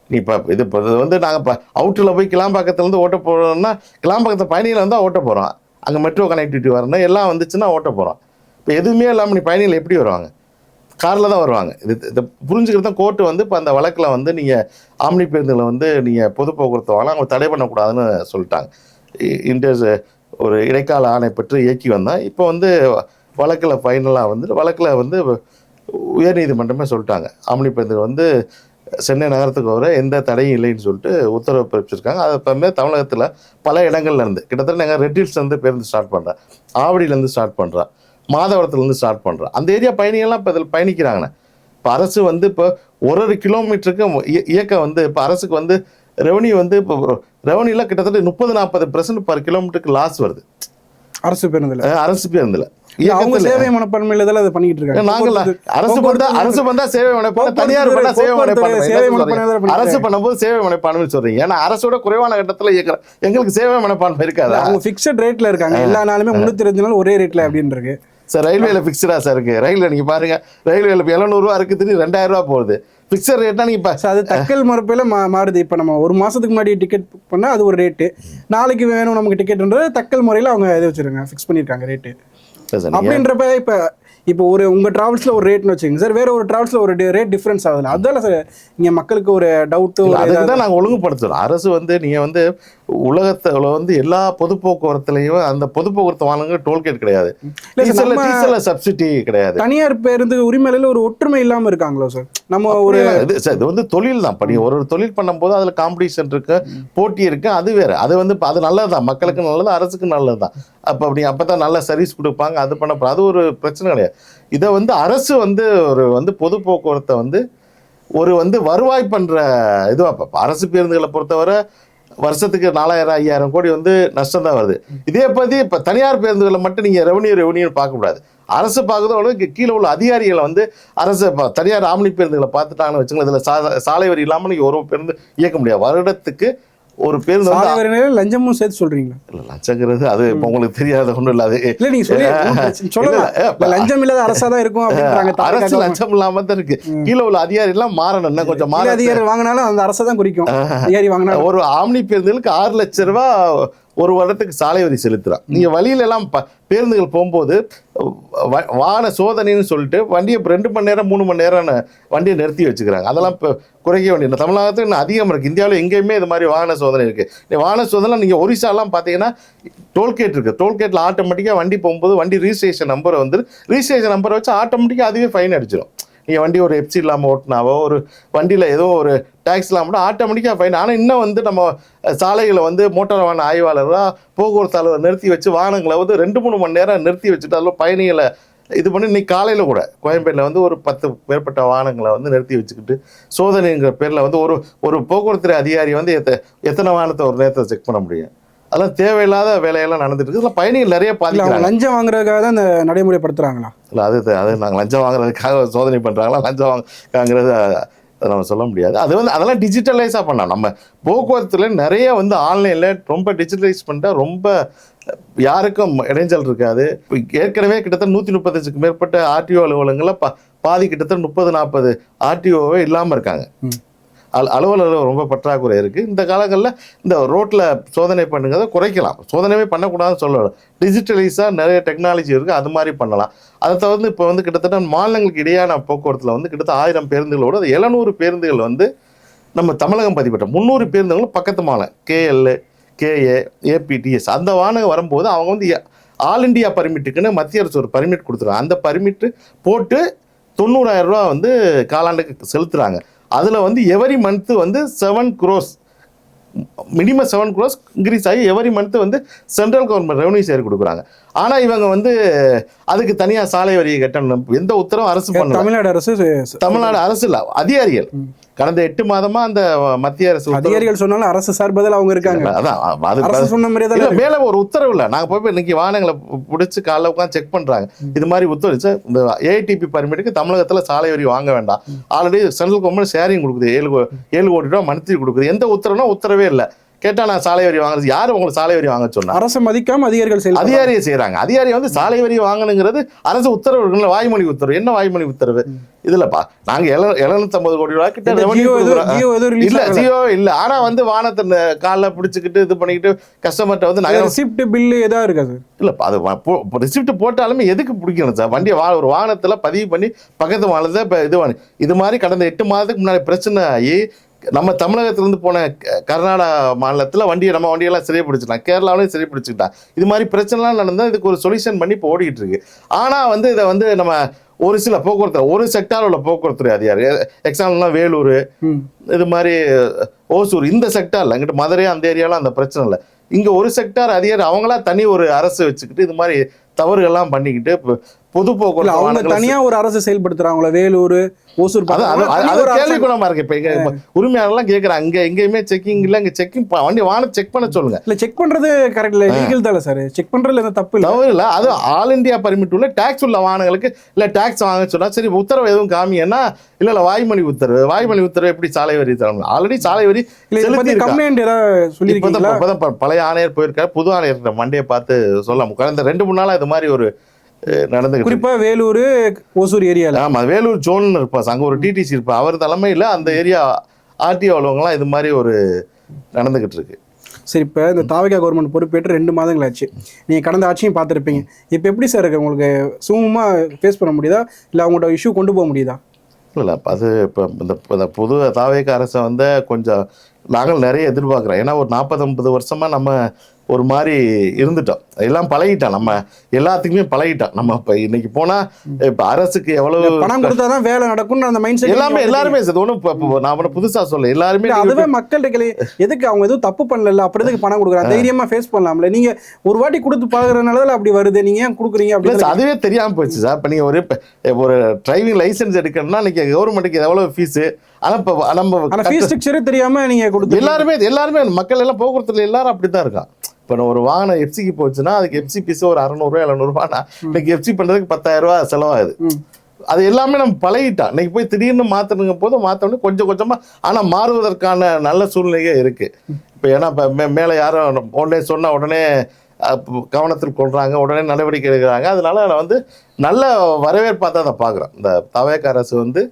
நீ இப்போ இது வந்து நாங்கள் இப்போ அவுட்டரில் போய் கிளாம்பாக்கத்துலேருந்து ஓட்ட போகிறோம்னா கிளாம்பாக்கத்தை பயணிகளை வந்து ஓட்ட போகிறோம், அங்கே மெட்ரோ கனெக்டிவிட்டி வரணும், எல்லாம் வந்துச்சுன்னா ஓட்ட போகிறோம். இப்போ எதுவுமே இல்லாமல் நீ பயணிகள் எப்படி வருவாங்க? காரில் தான் வருவாங்க. இதை புரிஞ்சுக்கிறது தான் கோர்ட்டு வந்து இப்போ அந்த வழக்கில் வந்து நீங்கள் ஆம்னி பேருந்துகளை வந்து நீங்கள் பொது போக்குவரத்து வாங்கலாம், அவங்க தடை பண்ணக்கூடாதுன்னு சொல்லிட்டாங்க. ஒரு இடைக்கால ஆணை பெற்று இயக்கி வந்தால் இப்போ வந்து வழக்கில் ஃபைனலாக வந்து வழக்கில் வந்து உயர்நீதிமன்றமே சொல்லிட்டாங்க, ஆம்னி பேருந்துகள் வந்து சென்னை நகரத்துக்கு வர எந்த தடையும் இல்லைன்னு சொல்லிட்டு உத்தரவு பிறப்பிச்சிருக்காங்க. அது எப்பவுமே தமிழகத்தில் பல இடங்கள்லேருந்து கிட்டத்தட்ட நாங்கள் ரெட்டில்ஸ்லேருந்து பேருந்து ஸ்டார்ட் பண்ணுறேன், ஆவடியிலேருந்து ஸ்டார்ட் பண்ணுறோம், மாதவரத்துலேருந்து ஸ்டார்ட் பண்ணுறோம். அந்த ஏரியா பயணிகள்லாம் இப்போ இதில் பயணிக்கிறாங்கண்ணே. இப்போ அரசு வந்து இப்போ ஒரு கிலோமீட்டருக்கு இயக்க வந்து இப்போ அரசுக்கு வந்து ரெவன்யூ வந்து இப்போ ரெவன்யூலாம் கிட்டத்தட்ட 30-40% பர் கிலோமீட்டருக்கு லாஸ் வருது அரசு பேருந்தில். அவங்க சேவை மனப்பான்மையில தான் அதை பண்ணிட்டு இருக்காங்க. நாங்கள் அரசு பண்ணா சேவை மனப்பான்மை, தனியார் பண்ணா சேவை மனப்பான்மை. அரசு பண்ணும்போது சேவை மனப்பான்மை சொல்றீங்க, ஏன்னா அரசோட குறைவான கட்டத்துல இயக்குற எங்களுக்கு சேவை மனப்பான்மை இருக்காது. அவங்க பிக்சட் ரேட்ல இருக்காங்க, எல்லா நாளுமே 302 நாள் ஒரே ரேட்ல அப்படின்னு இருக்கு சார். ரயில்வேல பிக்சடா சார் இருக்கு. ரயில்வே நீங்க பாருங்க, ரயில்வேல 700 ரூபா இருக்கு, 2000 ரூபா போகுது. பிக்சர் ரேட்னா நீங்க இப்போ அது தக்கல் மறுப்பையில மாறுது. இப்போ நம்ம ஒரு மாசத்துக்கு முன்னாடி டிக்கெட் பண்ணால் அது ஒரு ரேட்டு, நாளைக்கு வேணும் நமக்கு டிக்கெட்ன்றது தக்கல் முறையில் அவங்க இது வச்சிருக்காங்க, ஃபிக்ஸ் பண்ணியிருக்காங்க ரேட்டு. அப்படின்றப்ப இப்போ ஒரு உங்கள் ட்ராவல்ஸில் ஒரு ரேட்னு வச்சுக்கோங்க சார், வேற ஒரு ட்ராவல்ஸில் ஒரு ரேட் டிஃப்ரென்ஸ் ஆகுதுல்ல, அதனால சார் இங்கே மக்களுக்கு ஒரு டவுட்டு. அதுக்கு தான் நாங்கள் ஒழுங்குபடுத்துகிறோம். அரசு வந்து நீங்கள் வந்து உலகத்தில் வந்து எல்லா பொது போக்குவரத்துலையும் அந்த பொது போக்குவரத்து வாகனங்கள் டோல்கேட் கிடையாது, டீசல் சப்சிடி கிடையாது. தனியார் பேருந்து உரிமையில ஒரு ஒற்றுமை இல்லாமல் இருக்காங்களோ சார்? நம்ம ஒரு இது வந்து தொழில் தான் பண்ணி ஒரு தொழில் பண்ணும்போது அதில் காம்படிஷன் இருக்கு, போட்டி இருக்கு, அது வேற. அது வந்து அது நல்லது தான், மக்களுக்கு நல்லது, அரசுக்கு நல்லது தான். அப்போ தான் நல்ல சர்வீஸ் கொடுப்பாங்க, அது பண்ண அது ஒரு பிரச்சனை கிடையாது. இதை வந்து அரசு வந்து ஒரு பொது போக்குவரத்தை வந்து ஒரு வருவாய் பண்ற இதுவா. அரசு பேருந்துகளை பொறுத்தவரை வருஷத்துக்கு 4000-5000 கோடி வந்து நஷ்டம் தான் வருது. இதே பற்றி இப்போ தனியார் பேருந்துகளை மட்டும் நீங்கள் ரெவன்யூ பார்க்கக்கூடாது. அரசு பார்க்குறதோட கீழே உள்ள அதிகாரிகளை வந்து அரசு தனியார் ஆம்னி பேருந்துகளை பார்த்துட்டாங்கன்னு வச்சுக்கோங்க, இதில் சாலை வரி இல்லாமல் நீங்கள் ஒரு பேருந்து இயக்க முடியாது. வருடத்துக்கு ஒரு பேருந்து லஞ்சமும் சேர்த்து சொல்றீங்க? இல்ல, லஞ்சங்கிறது அது இப்போ உங்களுக்கு தெரியாத ஒன்றும் இல்லை. அது இல்லை, நீங்க சொல்லலாம் லஞ்சம் இல்லாத அரசா தான் இருக்கும் அப்படின்றாங்க. அரசு லஞ்சம் இல்லாம தான் இருக்கு. கீழே உள்ள அதிகாரி எல்லாம் மாறணும், கொஞ்சம் மாற. அதிகாரி வாங்கினாலும் அந்த அரசை தான் குறிக்கும். அதிகாரி வாங்கினா ஒரு ஆம்னி பேருந்துகளுக்கு 6 லட்சம் ரூபாய் ஒரு வருடத்துக்கு சாலை வரி செலுத்துறான். நீங்க வழியில எல்லாம் பேருந்துகள் போகும்போது வாகன சோதனைன்னு சொல்லிட்டு வண்டியை 2 மணி நேரம் 3 மணி நேரம் வண்டியை நிறுத்தி வச்சுக்கிறாங்க. அதெல்லாம் இப்போ குறைக்க வேண்டிய தமிழகத்துக்கு இன்னும் அதிகமாக இருக்குது. இந்தியாவில் எங்கேயுமே இது மாதிரி வாகன சோதனை இருக்குது. வாகன சோதனை நீங்கள் ஒரிசாலாம் பார்த்தீங்கன்னா டோல்கேட் இருக்குது. டோல்கேட்டில் ஆட்டோமேட்டிக்காக வண்டி போகும்போது வண்டி ரிஜிஸ்ட்ரேஷன் நம்பரை வந்து ரிஜிஸ்ட்ரேஷன் நம்பரை வச்சு ஆட்டோமேட்டிக்காக அதுவே ஃபைன் அடிச்சிடும். நீங்கள் வண்டி ஒரு எஃப்சி இல்லாமல் ஓட்டினாவோ ஒரு வண்டியில் ஏதோ ஒரு டேக்ஸ் இல்லாமல் ஆட்டோமேட்டிக்காக ஃபைன். ஆனால் இன்னும் வந்து நம்ம சாலைகளை வந்து மோட்டார் வாகன ஆய்வாளராக போக்குவரத்து அளவை நிறுத்தி வச்சு வாகனங்களை வந்து 2-3 மணி நேரம் நிறுத்தி வச்சுட்டு அதில் பயணிகளை இது பண்ணி இன்னைக்கு காலையில் கூட கோயம்பேட்டில் வந்து ஒரு 10 மேற்பட்ட வாகனங்களை வந்து நிறுத்தி வச்சுக்கிட்டு சோதனைங்கிற பேரில் வந்து ஒரு போக்குவரத்து அதிகாரி வந்து எத்தனை வாகனத்தை ஒரு நேரத்தை செக் பண்ண முடியும்? அதெல்லாம் தேவையில்லாத வேலையெல்லாம் நடந்துட்டு இருக்கு. இதில் பயணிகள் நிறைய பாதிக்கிறாங்க. லஞ்சம் வாங்குறதுக்காக தான் இந்த நடைமுறைப்படுத்துறாங்களா? இல்லை, அது நாங்கள் லஞ்சம் வாங்குறதுக்காக சோதனை பண்ணுறாங்களா, லஞ்சம் வாங்குறது அதை நம்ம சொல்ல முடியாது. அது வந்து அதெல்லாம் டிஜிட்டலைஸாக பண்ணலாம். நம்ம போக்குவரத்துல நிறைய வந்து ஆன்லைனில் ரொம்ப டிஜிட்டலைஸ் பண்ணிட்டா ரொம்ப யாருக்கும் இடைஞ்சல் இருக்காது. ஏற்கனவே கிட்டத்தட்ட 135க்கு மேற்பட்ட ஆர்டிஓ அலுவலகங்களில் பாதி கிட்டத்தட்ட 30-40 ஆர்டிஓவே இல்லாமல் இருக்காங்க. அலுவலர்கள் ரொம்ப பற்றாக்குறை இருக்குது. இந்த காலங்களில் இந்த ரோட்டில் சோதனை பண்ணுங்கிறத குறைக்கலாம். சோதனையே பண்ணக்கூடாதுன்னு சொல்லலாம். டிஜிட்டலைஸாக நிறைய டெக்னாலஜி இருக்குது, அது மாதிரி பண்ணலாம். அதை தவிர்த்து இப்போ வந்து கிட்டத்தட்ட மாநிலங்களுக்கு இடையான போக்குவரத்தில் வந்து கிட்டத்தட்ட 1000 பேருந்துகளோடு 700 பேருந்துகள் வந்து நம்ம தமிழகம் பதிப்பட்ட 300 பேருந்துகளும் பக்கத்து மாநிலம் KL, KA, APTS அந்த வாகனம் வரும்போது அவங்க வந்து ஆல் இண்டியா பர்மிட்டுக்குன்னு மத்திய அரசு ஒரு பர்மிட் கொடுத்துருவாங்க. அந்த பர்மிட்டு போட்டு 90,000 ரூபா வந்து காலாண்டுக்கு செலுத்துகிறாங்க. அதில் வந்து எவரி மந்த்து வந்து 7 crores மினிமம் 7 crores இன்க்ரீஸ் ஆகி எவரி மந்த்து வந்து சென்ட்ரல் கவர்மெண்ட் ரெவன்யூ ஷேர் கொடுக்குறாங்க. ஆனால் இவங்க வந்து அதுக்கு தனியாக சாலை வரியை கட்டணும், எந்த உத்தரவும் அரசு பண்ணல. தமிழ்நாடு அரசு இல்லை, அதிகாரிகள் கடந்த 8 மாதமா அந்த மத்திய அரசு அதிகாரிகள் சொன்னாலும் அரசு சார்பதில் அவங்க இருக்காங்க. அதான் சொன்ன மாதிரி மேல ஒரு உத்தரவு இல்லை. நாங்கள் போய் இன்னைக்கு வாகனங்களை பிடிச்சி காலைல உட்காந்து செக் பண்றாங்க. இது மாதிரி உத்தரவு இந்த ATP பர்மிட்டுக்கு தமிழகத்தில் சாலை வரி வாங்க வேண்டாம். ஆல்ரெடி சென்ட்ரல் கவர்மெண்ட் ஷேரிங் கொடுக்குது, 7 கோடி ரூபா மந்த்லி கொடுக்குது. எந்த உத்தரவுனா உத்தரவே இல்லை. கேட்டா நான் சாலை வரி வாங்குறது, யாரு உங்களுக்கு சாலை வரி வாங்க சொன்னா? அரசு மதிக்காம அதிகாரியை செய்யறாங்க. அதிகாரி வந்து சாலை வரி வாங்கணுங்கிறது அரசு உத்தரவு இருக்குல்ல, வாய்மொழி உத்தரவு. என்ன வாய்மொழி உத்தரவு இதுலப்பா? நாங்க 750 கோடி ரூபாய் கிட்ட இல்ல, ஜியோ இல்ல. ஆனா வந்து வாகனத்தை காலில் பிடிச்சிக்கிட்டு இது பண்ணிக்கிட்டு கஸ்டமர்கிட்ட வந்து ரெசிப்ட் பில்லு ஏதாவது இருக்காது இல்லப்பா. அது ரிசிப்ட் போட்டாலுமே எதுக்கு பிடிக்கணும் சார்? வண்டியை ஒரு வாகனத்துல பதிவு பண்ணி பக்கத்து வாகனத்தை இது மாதிரி கடந்த 8 மாதத்துக்கு முன்னாடி பிரச்சனை ஆகி நம்ம தமிழகத்திலிருந்து போன கர்நாடகா மாநிலத்தில் நம்ம வண்டியெல்லாம் சிறைப்பிடிச்சிட்டான், கேரளாவிலையும் சிறைப்பிடிச்சிக்கிட்டான். இது மாதிரி பிரச்சனைலாம் நடந்தால் இதுக்கு ஒரு சொல்யூஷன் பண்ணி இப்போ ஓடிக்கிட்டு இருக்கு. ஆனால் வந்து இதை வந்து நம்ம ஒரு சில போக்குவரத்து, ஒரு செக்டார் உள்ள போக்குவரத்து அதிகாரி, எக்ஸாம்பிள்லாம் வேலூர், இது மாதிரி ஓசூர், இந்த செக்டாரில் இங்கிட்ட மதுரை அந்த ஏரியாலாம் அந்த பிரச்சனை இல்லை. இங்கே ஒரு செக்டார் அதிகாரி அவங்களா தனி ஒரு அரசு வச்சுக்கிட்டு இது மாதிரி தவறுகள்லாம் பண்ணிக்கிட்டு பொது போக்குவரத்து அவங்க தனியா ஒரு அரசு செயல்படுத்துறாங்களா? வேலூர், ஓசூர் கேள்வி குணமா இருக்கு. இப்ப உரிமையாளர்லாம் கேட்கறாங்க, இங்க எங்கேயுமே செக்கிங் இல்ல, இங்க செக்கிங் வண்டி வாகனம் செக் பண்ண சொல்லுங்க. இல்ல செக் பண்றது கரெக்ட் இல்ல, லீகல் தானே சார். செக் பண்றதுல எந்த தப்பு இல்ல. அது ஆல் இந்தியா பர்மிட் உள்ள டாக்ஸ் உள்ள வாகனங்களுக்கு இல்ல டாக்ஸ் வாங்க சொன்னா சரி, உத்தரவு எதுவும் காமிங்கன்னா இல்ல வாய்மொழி உத்தரவு. வாய்மொழி உத்தரவு எப்படி சாலை வரி தரணும்? ஆல்ரெடி சாலை வரி கம்ப்ளைண்ட் ஏதாவது சொல்லிருக்கீங்களா? பழைய ஆணையர் போயிருக்காரு, புது ஆணையர் மண்டையை பார்த்து சொல்லலாம். கடந்த 2-3 நாளா இது மாதிரி ஒரு நடந்து, குறிப்பா வேலூர், ஓசூர் ஏரியால. ஆமா, வேலூர் ஜோன் இருப்பாங்க, அங்க ஒரு டிடிசி இருப்பா, அவர் தலைமையில் அந்த ஏரியா RTO அலுவலகங்கள்லாம் இது மாதிரி ஒரு நடந்துகிட்டு இருக்கு. சரி, இப்போ இந்த தாவேகா கவர்மெண்ட் பொறுப்பேற்று 2 மாதங்கள் ஆச்சு. நீங்கள் கடந்த ஆட்சியும் பார்த்துருப்பீங்க. இப்போ எப்படி சார் இருக்கு? உங்களுக்கு சுமூகமாக ஃபேஸ் பண்ண முடியுதா, இல்லை அவங்களோட இஷ்யூ கொண்டு போக முடியுதா? இல்லை, அது இப்போ இந்த புது தாவேகா அரசை வந்து கொஞ்சம் நாங்கள் நிறைய எதிர்பார்க்குறோம். ஏன்னா ஒரு 40-50 வருஷமாக நம்ம ஒரு மாதிரி இருந்துட்டோம், எல்லாம் பழகிட்டோம், நம்ம எல்லாத்துக்குமே பழகிட்டோம். நம்ம இப்போ இன்னைக்கு போனால் இப்போ அரசுக்கு எவ்வளவு பணம் கொடுத்தா தான் வேலை நடக்கும்னு அந்த மைண்ட் செட் எல்லாருமே ஒன்றும் நான் புதுசாக சொல்ல, எல்லாருமே அதுவே மக்கள்கிட்ட எதுக்கு அவங்க எதுவும் தப்பு பண்ணல, அப்படி எதுக்கு பணம் கொடுக்குறாங்க? தைரியமாக ஃபேஸ் பண்ணலாம்ல. நீங்கள் ஒரு வாட்டி கொடுத்து பார்க்குறதுனால தான் அப்படி வருது, நீங்கள் ஏன் கொடுக்குறீங்க அப்படின்னு அதுவே தெரியாமல் போச்சு சார். இப்போ நீங்கள் ஒரு டிரைவிங் லைசன்ஸ் எடுக்கணும்னா இன்னைக்கு கவர்மெண்ட்டுக்கு எவ்வளோ ஃபீஸு, ஆனால் இப்போ நம்ம ஃபீஸ் ஸ்ட்ரக்சரே தெரியாமல் நீங்கள் கொடுத்து எல்லாருமே மக்கள் எல்லாம் போக்குவரத்துல எல்லாரும் அப்படி தான் இருக்கான். இப்போ ஒரு வாகனம் எஃப்சிக்கு போச்சுன்னா அதுக்கு எஃப்சி பீஸ் ஒரு 600 700 இன்னைக்கு எஃப்சி பண்ணுறதுக்கு 10,000 ரூபா செலவாகுது. அது எல்லாமே நம்ம பழகிட்டோம். இன்னைக்கு போய் திடீர்னு மாற்றணுங்க போது மாற்றணும் கொஞ்சம் கொஞ்சமாக, ஆனால் மாறுவதற்கான நல்ல சூழ்நிலையே இருக்குது. இப்போ ஏன்னா இப்போ மேலே யாரும் உடனே சொன்ன உடனே கவனத்தில் கொள்கிறாங்க, உடனே நடவடிக்கை எடுக்கிறாங்க. அதனால நான் வந்து நல்ல வரவேற்பாக தான் அதை பார்க்குறேன். இந்த தவேகா அரசு வந்து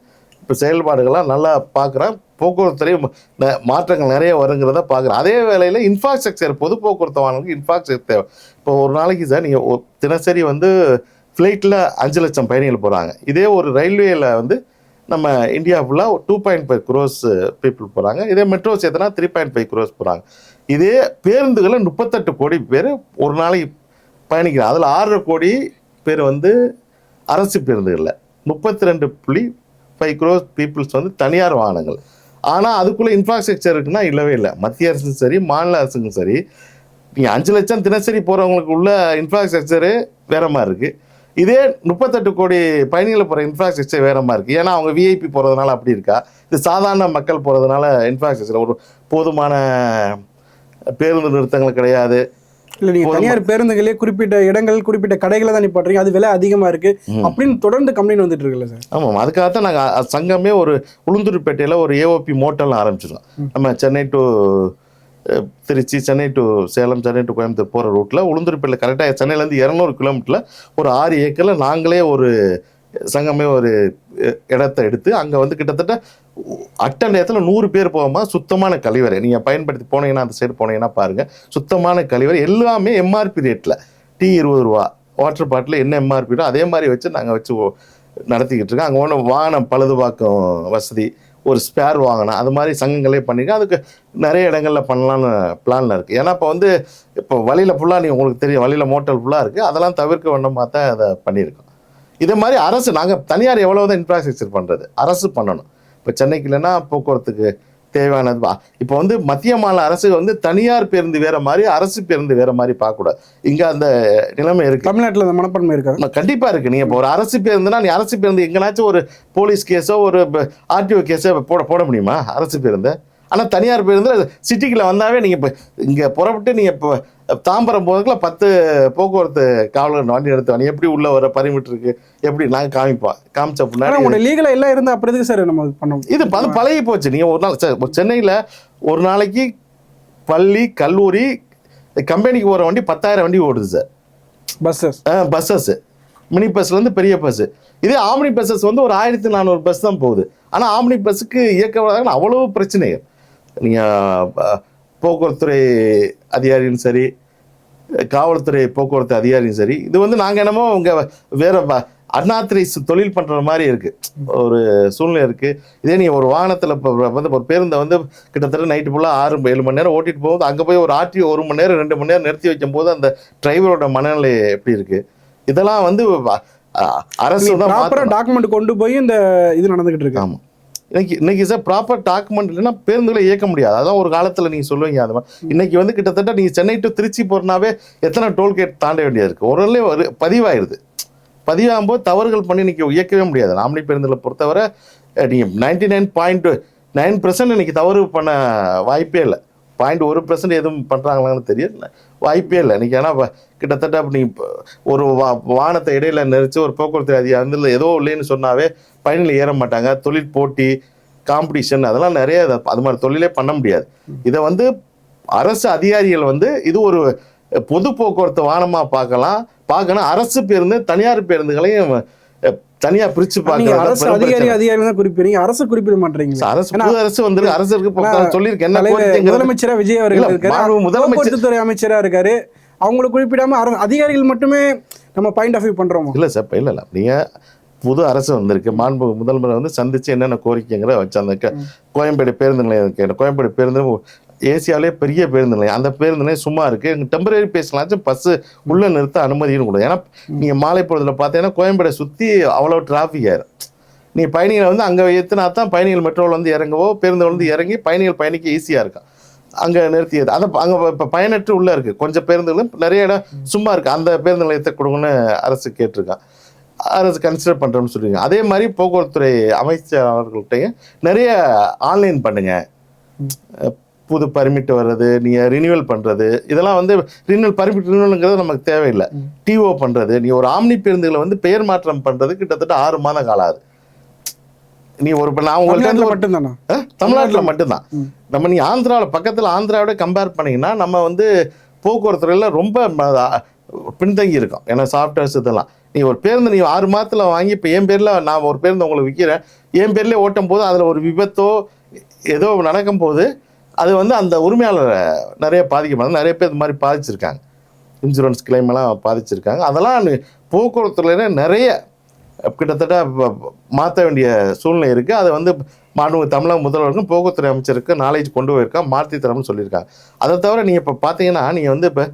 இப்போ செயல்பாடுகள்லாம் நல்லா பார்க்குறேன். போக்குவரத்துறையும் மாற்றங்கள் நிறைய வருங்கிறத பார்க்குறேன். அதே வேளையில் இன்ஃப்ராஸ்ட்ரக்சர், பொது போக்குவரத்து வாகனங்களுக்கு இன்ஃப்ராஸ்ட்ரக்சர் தேவை. இப்போ ஒரு நாளைக்கு சார் நீங்கள் தினசரி வந்து ஃப்ளைட்டில் 5 லட்சம் பயணிகள் போகிறாங்க. இதே ஒரு ரயில்வேயில் வந்து நம்ம இந்தியா ஃபுல்லாக 2.5 crores பீப்புள் போகிறாங்க. இதே மெட்ரோ சேர்த்துனா 3.5 crores போகிறாங்க. இதே பேருந்துகளில் 38 கோடி பேர் ஒரு நாளைக்கு பயணிக்கிறாங்க. அதில் 6.5 கோடி பேர் வந்து அரசு பேருந்துகளில், 32.5 crores பீப்புள்ஸ் வந்து தனியார் வாகனங்கள். ஆனால் அதுக்குள்ளே இன்ஃப்ராஸ்ட்ரக்சர் இருக்குன்னா இல்லவே இல்லை. மத்திய அரசும் சரி மாநில அரசுக்கும் சரி, நீங்கள் 5 லட்சம் தினசரி போகிறவங்களுக்கு உள்ள இன்ஃப்ராஸ்ட்ரக்சரு வேற மாதிரி இருக்குது. இதே 38 கோடி பயணிகளை போகிற இன்ஃப்ராஸ்ட்ரக்சர் வேற மாதிரி இருக்குது. ஏன்னா அவங்க விஐபி போகிறதுனால அப்படி இருக்கா, இது சாதாரண மக்கள் போகிறதுனால இன்ஃப்ராஸ்ட்ரக்சர் ஒரு போதுமான பேருந்து நிறுத்தங்கள் கிடையாது. இல்லை, நீங்கள் தனியார் பேருந்துகளே குறிப்பிட்ட இடங்கள் குறிப்பிட்ட கடைகளை தான் நிப்பாட்டுறீங்க, அது விலை அதிகமாக இருக்குது அப்படின்னு தொடர்ந்து கம்ப்ளைண்ட் வந்துட்டு இருக்குல்ல சார்? ஆமாம், அதுக்காகத்தான் நாங்கள் சங்கமே ஒரு உளுந்தூர்பேட்டையில் ஒரு AOP மோட்டல்லாம் ஆரம்பிச்சிருக்கோம். நம்ம Chennai to Trichy, Chennai to Salem, Chennai to Coimbatore போகிற ரூட்டில் உளுந்தூர்பேட்டையில் கரெக்டாக சென்னையிலேருந்து 200 கிலோமீட்டரில் ஒரு 6 ஏக்கரில் நாங்களே ஒரு சங்கமே ஒரு இடத்த எடுத்து அங்கே வந்து கிட்டத்தட்ட அட்ட நேரத்தில் 100 பேர் போகாமல் சுத்தமான கழிவறை நீங்கள் பயன்படுத்தி போனீங்கன்னா அந்த சைடு போனீங்கன்னா பாருங்கள், சுத்தமான கழிவறை எல்லாமே எம்ஆர்பி ரேட்டில். டீ 20 ரூபா, வாட்டர் பாட்டில் என்ன எம்ஆர்பி அதே மாதிரி வச்சு நாங்கள் வச்சு நடத்திக்கிட்டு இருக்கோம். அங்கே ஒன்று வாகனம் பழுதுபாக்கம் வசதி, ஒரு ஸ்பேர் வாகனம், அது மாதிரி சங்கங்களே பண்ணியிருக்கோம். அதுக்கு நிறைய இடங்களில் பண்ணலான்னு பிளானில் இருக்குது. ஏன்னா இப்போ வழியில் ஃபுல்லாக நீங்கள் உங்களுக்கு தெரியும், வழியில் மோட்டல் ஃபுல்லாக இருக்குது. அதெல்லாம் தவிர்க்க வேண்டாமா தான் அதை பண்ணியிருக்கோம். இதே மாதிரி அரசு, நாங்கள் தனியார் எவ்வளோ தான் இன்ஃப்ராஸ்ட்ரக்சர் பண்ணுறது, அரசு பண்ணணும். இப்போ சென்னைக்கு இல்லைன்னா போக்குவரத்துக்கு தேவையானது. இப்போ வந்து மத்திய மாநில அரசு வந்து தனியார் பேருந்து வேற மாதிரி, அரசு பேருந்து வேற மாதிரி பார்க்கக்கூடாது. இங்கே அந்த நிலைமை இருக்கு. தமிழ்நாட்டில் அந்த மனப்பான்மை இருக்காது. கண்டிப்பாக இருக்கு. நீங்கள் இப்போ ஒரு அரசு பேருந்துனா நீ அரசு பேருந்து எங்கேனாச்சும் ஒரு போலீஸ் கேஸோ ஒரு ஆர்டிஓ கேஸோ போட முடியுமா அரசு பேருந்து? ஆனால் தனியார் பேருந்து சிட்டிக்குள்ள வந்தாவே நீங்கள் இப்போ இங்கே புறப்பட்டு நீங்கள் இப்போ தாம்பரம் போகிறதுக்குள்ள 10 போக்குவரத்து காவலர் வண்டி எடுத்து எப்படி உள்ள வர பரிமிட் இருக்கு, எப்படி நாங்கள் காமிச்ச பின்னாடி லீகலா எல்லாம் இருந்தால் அப்புறம் எதுக்கு சார் நம்ம பண்ணோம்? இது பழகி போச்சு. நீங்கள் ஒரு நாள் சார் சென்னையில் ஒரு நாளைக்கு பள்ளி கல்லூரி கம்பெனிக்கு போகிற வண்டி 10,000 வண்டி ஓடுது சார். பஸ்ஸஸ் மினி பஸ்லேருந்து பெரிய பஸ்ஸு. இதே ஆம்னி பஸ்ஸஸ் வந்து ஒரு 1400 பஸ் தான் போகுது. ஆனால் ஆம்னி பஸ்ஸுக்கு இயக்க அவ்வளோ பிரச்சனைகள். நீங்கள் போக்குவரத்துறை அதிகாரியும் சரி, காவல்துறை போக்குவரத்து அதிகாரியும் சரி, இது வந்து நாங்கள் என்னமோ இங்கே வேற அன்ஆத்தரைஸ் தொழில் பண்ணுற மாதிரி இருக்குது ஒரு சூழ்நிலை இருக்குது. இதே நீங்கள் ஒரு வாகனத்தில் இப்போ வந்து ஒரு பேருந்தை வந்து கிட்டத்தட்ட நைட்டு ஃபுல்லாக 6-7 மணி நேரம் ஓட்டிகிட்டு போகும்போது அங்கே போய் ஒரு ஆர்டிஓ 1 மணி நேரம் 2 மணி நேரம் நிறுத்தி வைக்கும் போது அந்த டிரைவரோட மனநிலை எப்படி இருக்குது? இதெல்லாம் வந்து அரசு தான் டாக்குமெண்ட் கொண்டு போய் இந்த இது நடந்துகிட்டு இருக்கு. ஆமாம், இன்னைக்கு சார் ப்ராப்பர் டாக்குமெண்ட் இல்லைன்னா பேருந்துகளை இயக்க முடியாது. அதான் ஒரு காலத்தில் நீங்கள் சொல்லுவீங்க. அது மாதிரி இன்னைக்கு வந்து கிட்டத்தட்ட நீங்கள் சென்னை டு திருச்சி போகிறனாவே எத்தனை டோல்கேட் தாண்ட வேண்டியது இருக்குது. ஒரு பதிவாயிருது. பதிவாகும்போது தவறுகள் பண்ணி இன்னைக்கு இயக்கவே முடியாது. ஆம்னி பேருந்துகளை பொறுத்தவரை நீங்கள் 99.9% இன்னைக்கு தவறு பண்ண வாய்ப்பே இல்லை. 0.1% எதுவும் பண்ணுறாங்களான்னு தெரியல, வாய்ப்பே இல்லை இன்னைக்கு. ஏன்னா கிட்டத்தட்ட அப்படி ஒரு வாகனத்தை இடையில நெரிச்சு ஒரு போக்குவரத்து அதிகாரி ஏதோ இல்லைன்னு சொன்னாவே பயணிகள் ஏற மாட்டாங்க. தொழில் போட்டி, காம்படிஷன், அதெல்லாம் நிறைய அது மாதிரி தொழிலே பண்ண முடியாது. இதை வந்து அரசு அதிகாரிகள் வந்து இது ஒரு பொது போக்குவரத்து வாகனமாக பார்க்கணும். அரசு பேருந்து தனியார் பேருந்துகளையும் தனியா பிரிச்சு அரசு குறிப்பிட மாட்டீங்க. அரசு வந்து சொல்லியிருக்கேன். முதலமைச்சரா விஜய் அவர்கள் இருக்காரு, முதலமைச்சர் அமைச்சரா இருக்காரு. அவங்களை குறிப்பிடாம அதிகாரிகள் மட்டுமே நம்ம பாயிண்ட் ஆஃப் வியூ பண்றோம். இல்ல சார், இல்ல நீங்க புது அரசு வந்திருக்கு. மாண்பு முதல்வர் வந்து சந்திச்சு என்னென்ன கோரிக்கைங்கிற வச்சு அந்த கோயம்பேடு பேருந்து நிலையம், கோயம்பேடு பேருந்து ஏசியாவிலே பெரிய பேருந்து நிலையம், அந்த பேருந்து நிலையம் சும்மா இருக்கு. டெம்பரரி பேசலாச்சும் பஸ் உள்ள நிறுத்த அனுமதியும் கூட. ஏன்னா நீங்க மாலை பொழுதுல பார்த்தீங்கன்னா கோயம்பேடை சுத்தி அவ்வளோ டிராஃபிக் ஆயிரும். நீ பயணிகளை வந்து அங்கே ஏற்றினா தான் பயணிகள் மெட்ரோவில் வந்து இறங்கவோ பேருந்து வந்து இறங்கி பயணிகள் பயணிக்க ஈஸியாக இருக்கும். அங்கே நிறுத்தியது அதை அங்கே இப்போ பயனற்று உள்ளே இருக்குது. கொஞ்சம் பேருந்துகளும் நிறைய இடம் சும்மா இருக்குது. அந்த பேருந்து நிலையத்தை கொடுங்கன்னு அரசு கேட்டிருக்கான். அரசு கன்சிடர் பண்ணுறோம்னு சொல்லுவீங்க. அதே மாதிரி போக்குவரத்துறை அமைச்சர் அவர்கள்ட்டையும் நிறைய ஆன்லைன் பண்ணுங்க, புது பர்மிட் வர்றது, நீங்கள் ரினியூவல் பண்ணுறது, இதெல்லாம் வந்து பர்மிட் ரினியூவலுங்கிறது நமக்கு தேவையில்லை. டிஓ பண்ணுறது, நீ ஒரு ஆம்னி பேருந்துகளை வந்து பெயர் மாற்றம் பண்ணுறது கிட்டத்தட்ட 6 மாதம் காலம் ஆகுது. நீ ஒரு நான் உங்கள்கிட்ட மட்டும்தானா? தமிழ்நாட்டில் மட்டும்தான். நம்ம நீ ஆந்திராவில் பக்கத்தில் ஆந்திராவோட கம்பேர் பண்ணிங்கன்னா நம்ம வந்து போக்குவரத்துறையில் ரொம்ப பின்தங்கி இருக்கோம். ஏன்னா சாஃப்ட்வேர்ஸ் இதெல்லாம் நீ ஒரு பேருந்து நீ 6 மாதத்தில் வாங்கி இப்போ என் பேரில் நான் ஒரு பேருந்து உங்களுக்கு விற்கிறேன், என் பேர்லேயே ஓட்டும் போது அதில் ஒரு விபத்தோ ஏதோ நடக்கும் போது அது வந்து அந்த உரிமையாளரை நிறைய பாதிக்கப்படுது. நிறைய பேர் இது மாதிரி பாதிச்சிருக்காங்க, இன்சூரன்ஸ் கிளைம் எல்லாம் பாதிச்சிருக்காங்க. அதெல்லாம் போக்குவரத்துல நிறைய கிட்டத்தட்ட மாற்ற வேண்டிய சூழ்நிலை இருக்குது. அதை வந்து தமிழக முதல்வருக்கும் போக்குவரத்துறை அமைச்சருக்கு நாலேஜ் கொண்டு போயிருக்கான், மாற்றி தரம்னு சொல்லியிருக்காங்க. அதை தவிர நீங்கள் இப்போ பார்த்தீங்கன்னா நீங்கள் வந்து இப்போ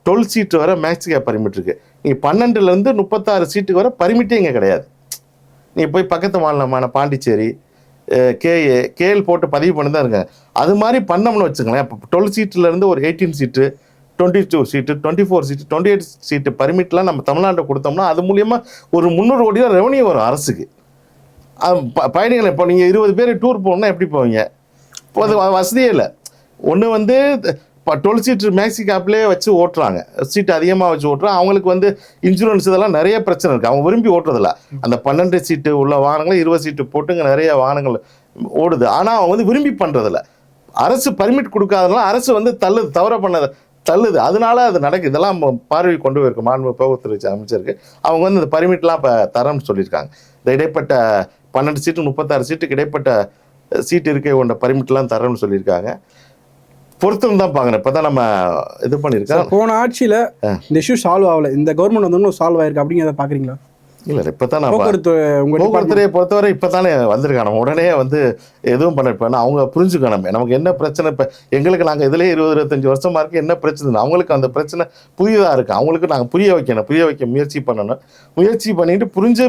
12 சீட்டு வர மேக்ஸ் கேப் பர்மிட் இருக்குது. நீங்கள் 12லேருந்து 36 சீட்டுக்கு வர பர்மிட்டே இங்கே கிடையாது. நீங்கள் போய் பக்கத்து மாநிலமான பாண்டிச்சேரி கேஎல் போட்டு பதிவு பண்ணி தான் இருக்காங்க. அது மாதிரி பண்ணோம்னு வச்சுங்களேன். இப்போ 12 சீட்டுலேருந்து ஒரு 18 சீட்டு, 22 சீட்டு, 24 சீட்டு, 28 சீட்டு பர்மிட்லாம் நம்ம தமிழ்நாட்டை கொடுத்தோம்னா அது மூலியமாக ஒரு 300 கோடி ரூபா ரெவன்யூ வரும் அரசுக்கு. பயணிகள் இப்போ நீங்கள் 20 பேர் டூர் போகணுன்னா எப்படி போவீங்க? இப்போ அது வசதியே இல்லை. ஒன்று வந்து இப்போ 12 சீட்டு மேக்ஸி கேப்லேயே வச்சு ஓட்டுறாங்க, சீட்டு அதிகமாக வச்சு ஓட்டுறாங்க. அவங்களுக்கு வந்து இன்சூரன்ஸ் இதெல்லாம் நிறைய பிரச்சனை இருக்குது. அவங்க விரும்பி ஓட்டுறதில்ல. அந்த 12 சீட்டு உள்ள வாகனங்கள் 20 சீட்டு போட்டுங்க நிறைய வாகனங்கள் ஓடுது. ஆனால் அவங்க வந்து விரும்பி பண்ணுறதில்ல. அரசு பர்மிட் கொடுக்காதனால அரசு வந்து தவற பண்ண தள்ளுது. அதனால அது நடக்குது. இதெல்லாம் பார்வை கொண்டு போயிருக்கு மாண்பு போக்குவரத்து அமைச்சருக்கு. அவங்க வந்து இந்த பர்மிட்லாம் இப்போ தரம்னு சொல்லியிருக்காங்க. இந்த இடைப்பட்ட 12 சீட்டு 36 சீட்டுக்கு இடைப்பட்ட சீட்டு இருக்க கொண்ட பர்மிட்லாம் தரம்னு சொல்லியிருக்காங்க. பொறுத்துன்னு தான் பார்க்கணும். இப்போ தான் நம்ம இது பண்ணியிருக்கோம். போன ஆட்சியில் இந்த இஷ்யூ சால்வ் ஆகலை, இந்த கவர்மெண்ட் வந்து சால்வ் ஆயிருக்கு அப்படிங்கிறத பார்க்குறீங்களா? இல்லை இப்போ தான் நான் போக்குவரத்துறையை பொறுத்தவரை இப்போ தானே வந்திருக்காங்க. நம்ம உடனே வந்து எதுவும் பண்ண இப்போ அவங்க புரிஞ்சுக்கணும் நமக்கு என்ன பிரச்சனை. இப்போ எங்களுக்கு நாங்கள் இதிலே 20-25 வருஷமா இருக்கு, என்ன பிரச்சனை அவங்களுக்கு அந்த பிரச்சனை புதிதாக இருக்குது. அவங்களுக்கு நாங்கள் புரிய வைக்க முயற்சி பண்ணணும். முயற்சி பண்ணிட்டு புரிஞ்சு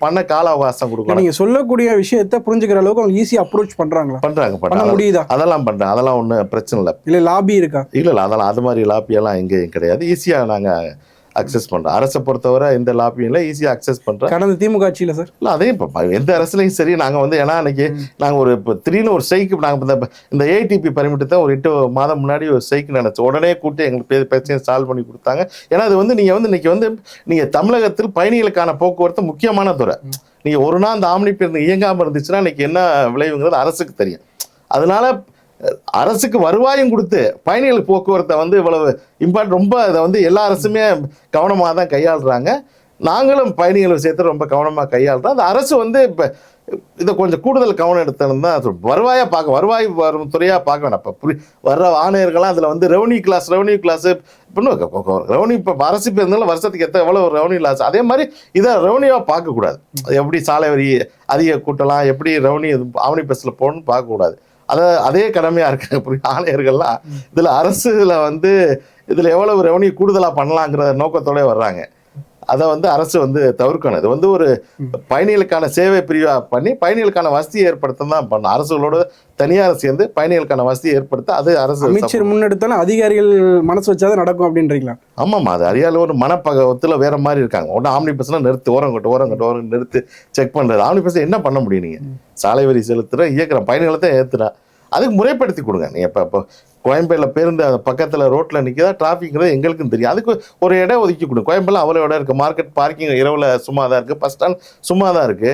பண்ண கால அவகாசம் கொடுக்கணும். நீங்கள் சொல்லக்கூடிய விஷயத்தை புரிஞ்சுக்கிற அளவுக்கு அவங்க ஈஸியாக அப்ரோச் பண்ணுறாங்க பண்ண முடியுதா? அதெல்லாம் பண்ணுறேன். அதெல்லாம் ஒன்றும் பிரச்சனை இல்லை. இல்லை லாபி இருக்கா? இல்லை அதெல்லாம் அது மாதிரி லாபியெல்லாம் எங்கேயும் கிடையாது. ஈஸியாக நாங்கள் அக்சஸ் பண்ணுறோம். அரசை பொறுத்தவரை எந்த லாபியும் ஈஸியாக அக்சஸ் பண்ணுறோம். கடந்த திமுக ஆட்சியில் சார் இல்லை அதே இப்போ எந்த அரசுலையும் சரி நாங்கள் வந்து ஏன்னா அன்றைக்கி நாங்கள் ஒரு இப்போ திடீர்னு ஒரு ஸ்ட்ரைக்கு நாங்கள் இந்த ஏடிபி பர்மிட்டை ஒரு 8 மாதம் முன்னாடி ஒரு ஸ்ட்ரைக்கு நினச்சோம். உடனே கூட்டி எங்களுக்கு பிரச்சனையை சால்வ் பண்ணி கொடுத்தாங்க. ஏன்னா அது வந்து நீங்கள் வந்து இன்றைக்கி வந்து நீங்கள் தமிழகத்தில் பயணிகளுக்கான போக்குவரத்து முக்கியமான துறை. நீங்கள் ஒரு நாள் அந்த ஆம்னி பேருந்து இயங்காமல் இருந்துச்சுன்னா இன்றைக்கி என்ன விளைவுங்கிறது அரசுக்கு தெரியும். அதனால அரசுக்கு வருவாயும் கொடுத்து பயணிகள் போக்குவரத்தை வந்து இவ்வளவு இம்பார்ட் ரொம்ப இதை வந்து எல்லா அரசுமே கவனமாக தான் கையாளுறாங்க. நாங்களும் பயணிகள் விஷயத்தை ரொம்ப கவனமாக கையாளுறோம். அந்த அரசு வந்து இப்போ இதை கொஞ்சம் கூடுதல் கவனம் எடுத்தோன்னு தான் வருவாயாக வருவாய் வரும் துறையாக பார்க்க வேணாம். இப்போ வர்ற ஆணையர்கள்லாம் அதில் வந்து ரெவன்யூ கிளாஸ் ரெவன்யூ இப்போ அரசு பேருந்தாலும் வருஷத்துக்கு எவ்வளோ ரெவன்யூ லாஸ், அதே மாதிரி இதை ரெவன்யூவாக பார்க்கக்கூடாது. எப்படி சாலை வரி அதிக கூட்டலாம், எப்படி ரெவன்யூ ஆவணி பஸ்ஸில் போகணும்னு பார்க்கக்கூடாது. அதே கடமையாக இருக்காங்க ஆணையர்கள்லாம். இதில் அரசுல வந்து இதில் எவ்வளவு ரெவன்யூ கூடுதலாக பண்ணலாங்கிற நோக்கத்தோட வர்றாங்க. அதை வந்து அரசு வந்து தவிர்க்கணும். இது வந்து ஒரு பயணிகளுக்கான சேவை பிரிவாக பண்ணி பயணிகளுக்கான வசதியை ஏற்படுத்த தான் பண்ணணும். அரசுகளோட தனியார் சேர்ந்து பயணிகளுக்கான வசதியை ஏற்படுத்த அது அரசு அமைச்சர் முன்னெடுத்தாலும் அதிகாரிகள் மனசு வச்சாதான் நடக்கும் அப்படின்றீங்களா? ஆமாம்மா, அது அதிகாரிகள் ஒரு மனப்பகத்தில் வேற மாதிரி இருக்காங்க. ஒன்றும் ஆம்னி பஸ்லாம் நிறுத்து ஓரம் நிறுத்து செக் பண்ணுறது. ஆம்னி பஸ் என்ன பண்ண முடியும்? நீங்கள் சாலை வரி செலுத்துகிற இயக்குற பயணிகளை தான் ஏற்றுறா. அதுக்கு முறைப்படுத்தி கொடுங்க. நீங்கள் இப்போ கோயம்பேடில் பேருந்து அந்த பக்கத்தில் ரோட்டில் நிற்கிறதா டிராஃபிக்ங்கிறது எங்களுக்கும் தெரியும். அதுக்கு ஒரு இடம் ஒதுக்கி கொடுங்க. கோயம்பேடில் அவ்வளோ இடம் இருக்குது. மார்க்கெட் பார்க்கிங் இரவில் சும்மா தான் இருக்குது, பஸ் ஸ்டாண்ட் சும்மா தான் இருக்குது.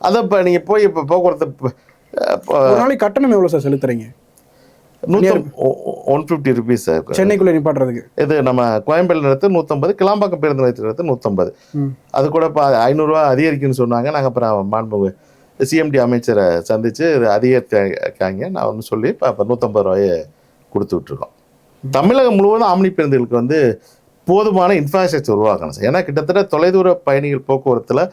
அதை இப்போ நீங்கள் போய் இப்போ போக்குவரத்து ஒரு நாளைக்கு கட்டணம் எவ்வளோ சார் செலுத்துறீங்க? 150 ருபீஸ் சார் சென்னைக்குள்ளே நிப்பாட்டுறதுக்கு. இது நம்ம கோயம்பேடில் நிறுத்து 150, கிளாம்பாக்கம் பேருந்து நிலையத்தில் நிறுத்து 150. அது கூட இப்போ 500 ரூபா அதிகரிக்குன்னு சொன்னாங்க. நாங்கள் அப்புறம் மாண்பு சிஎம்டி அமைச்சரை சந்தித்து இது அதிகரிக்காங்க நான் வந்து சொல்லி இப்போ 150 ரூபாயை கொடுத்து விட்டுருக்கோம். தமிழகம் முழுவதும் ஆம்னி பேருந்துகளுக்கு வந்து போதுமான இன்ஃப்ராஸ்ட்ரக்சர் உருவாக்கணும் சார். ஏன்னா கிட்டத்தட்ட தொலைதூர பயணிகள் போக்குவரத்தில்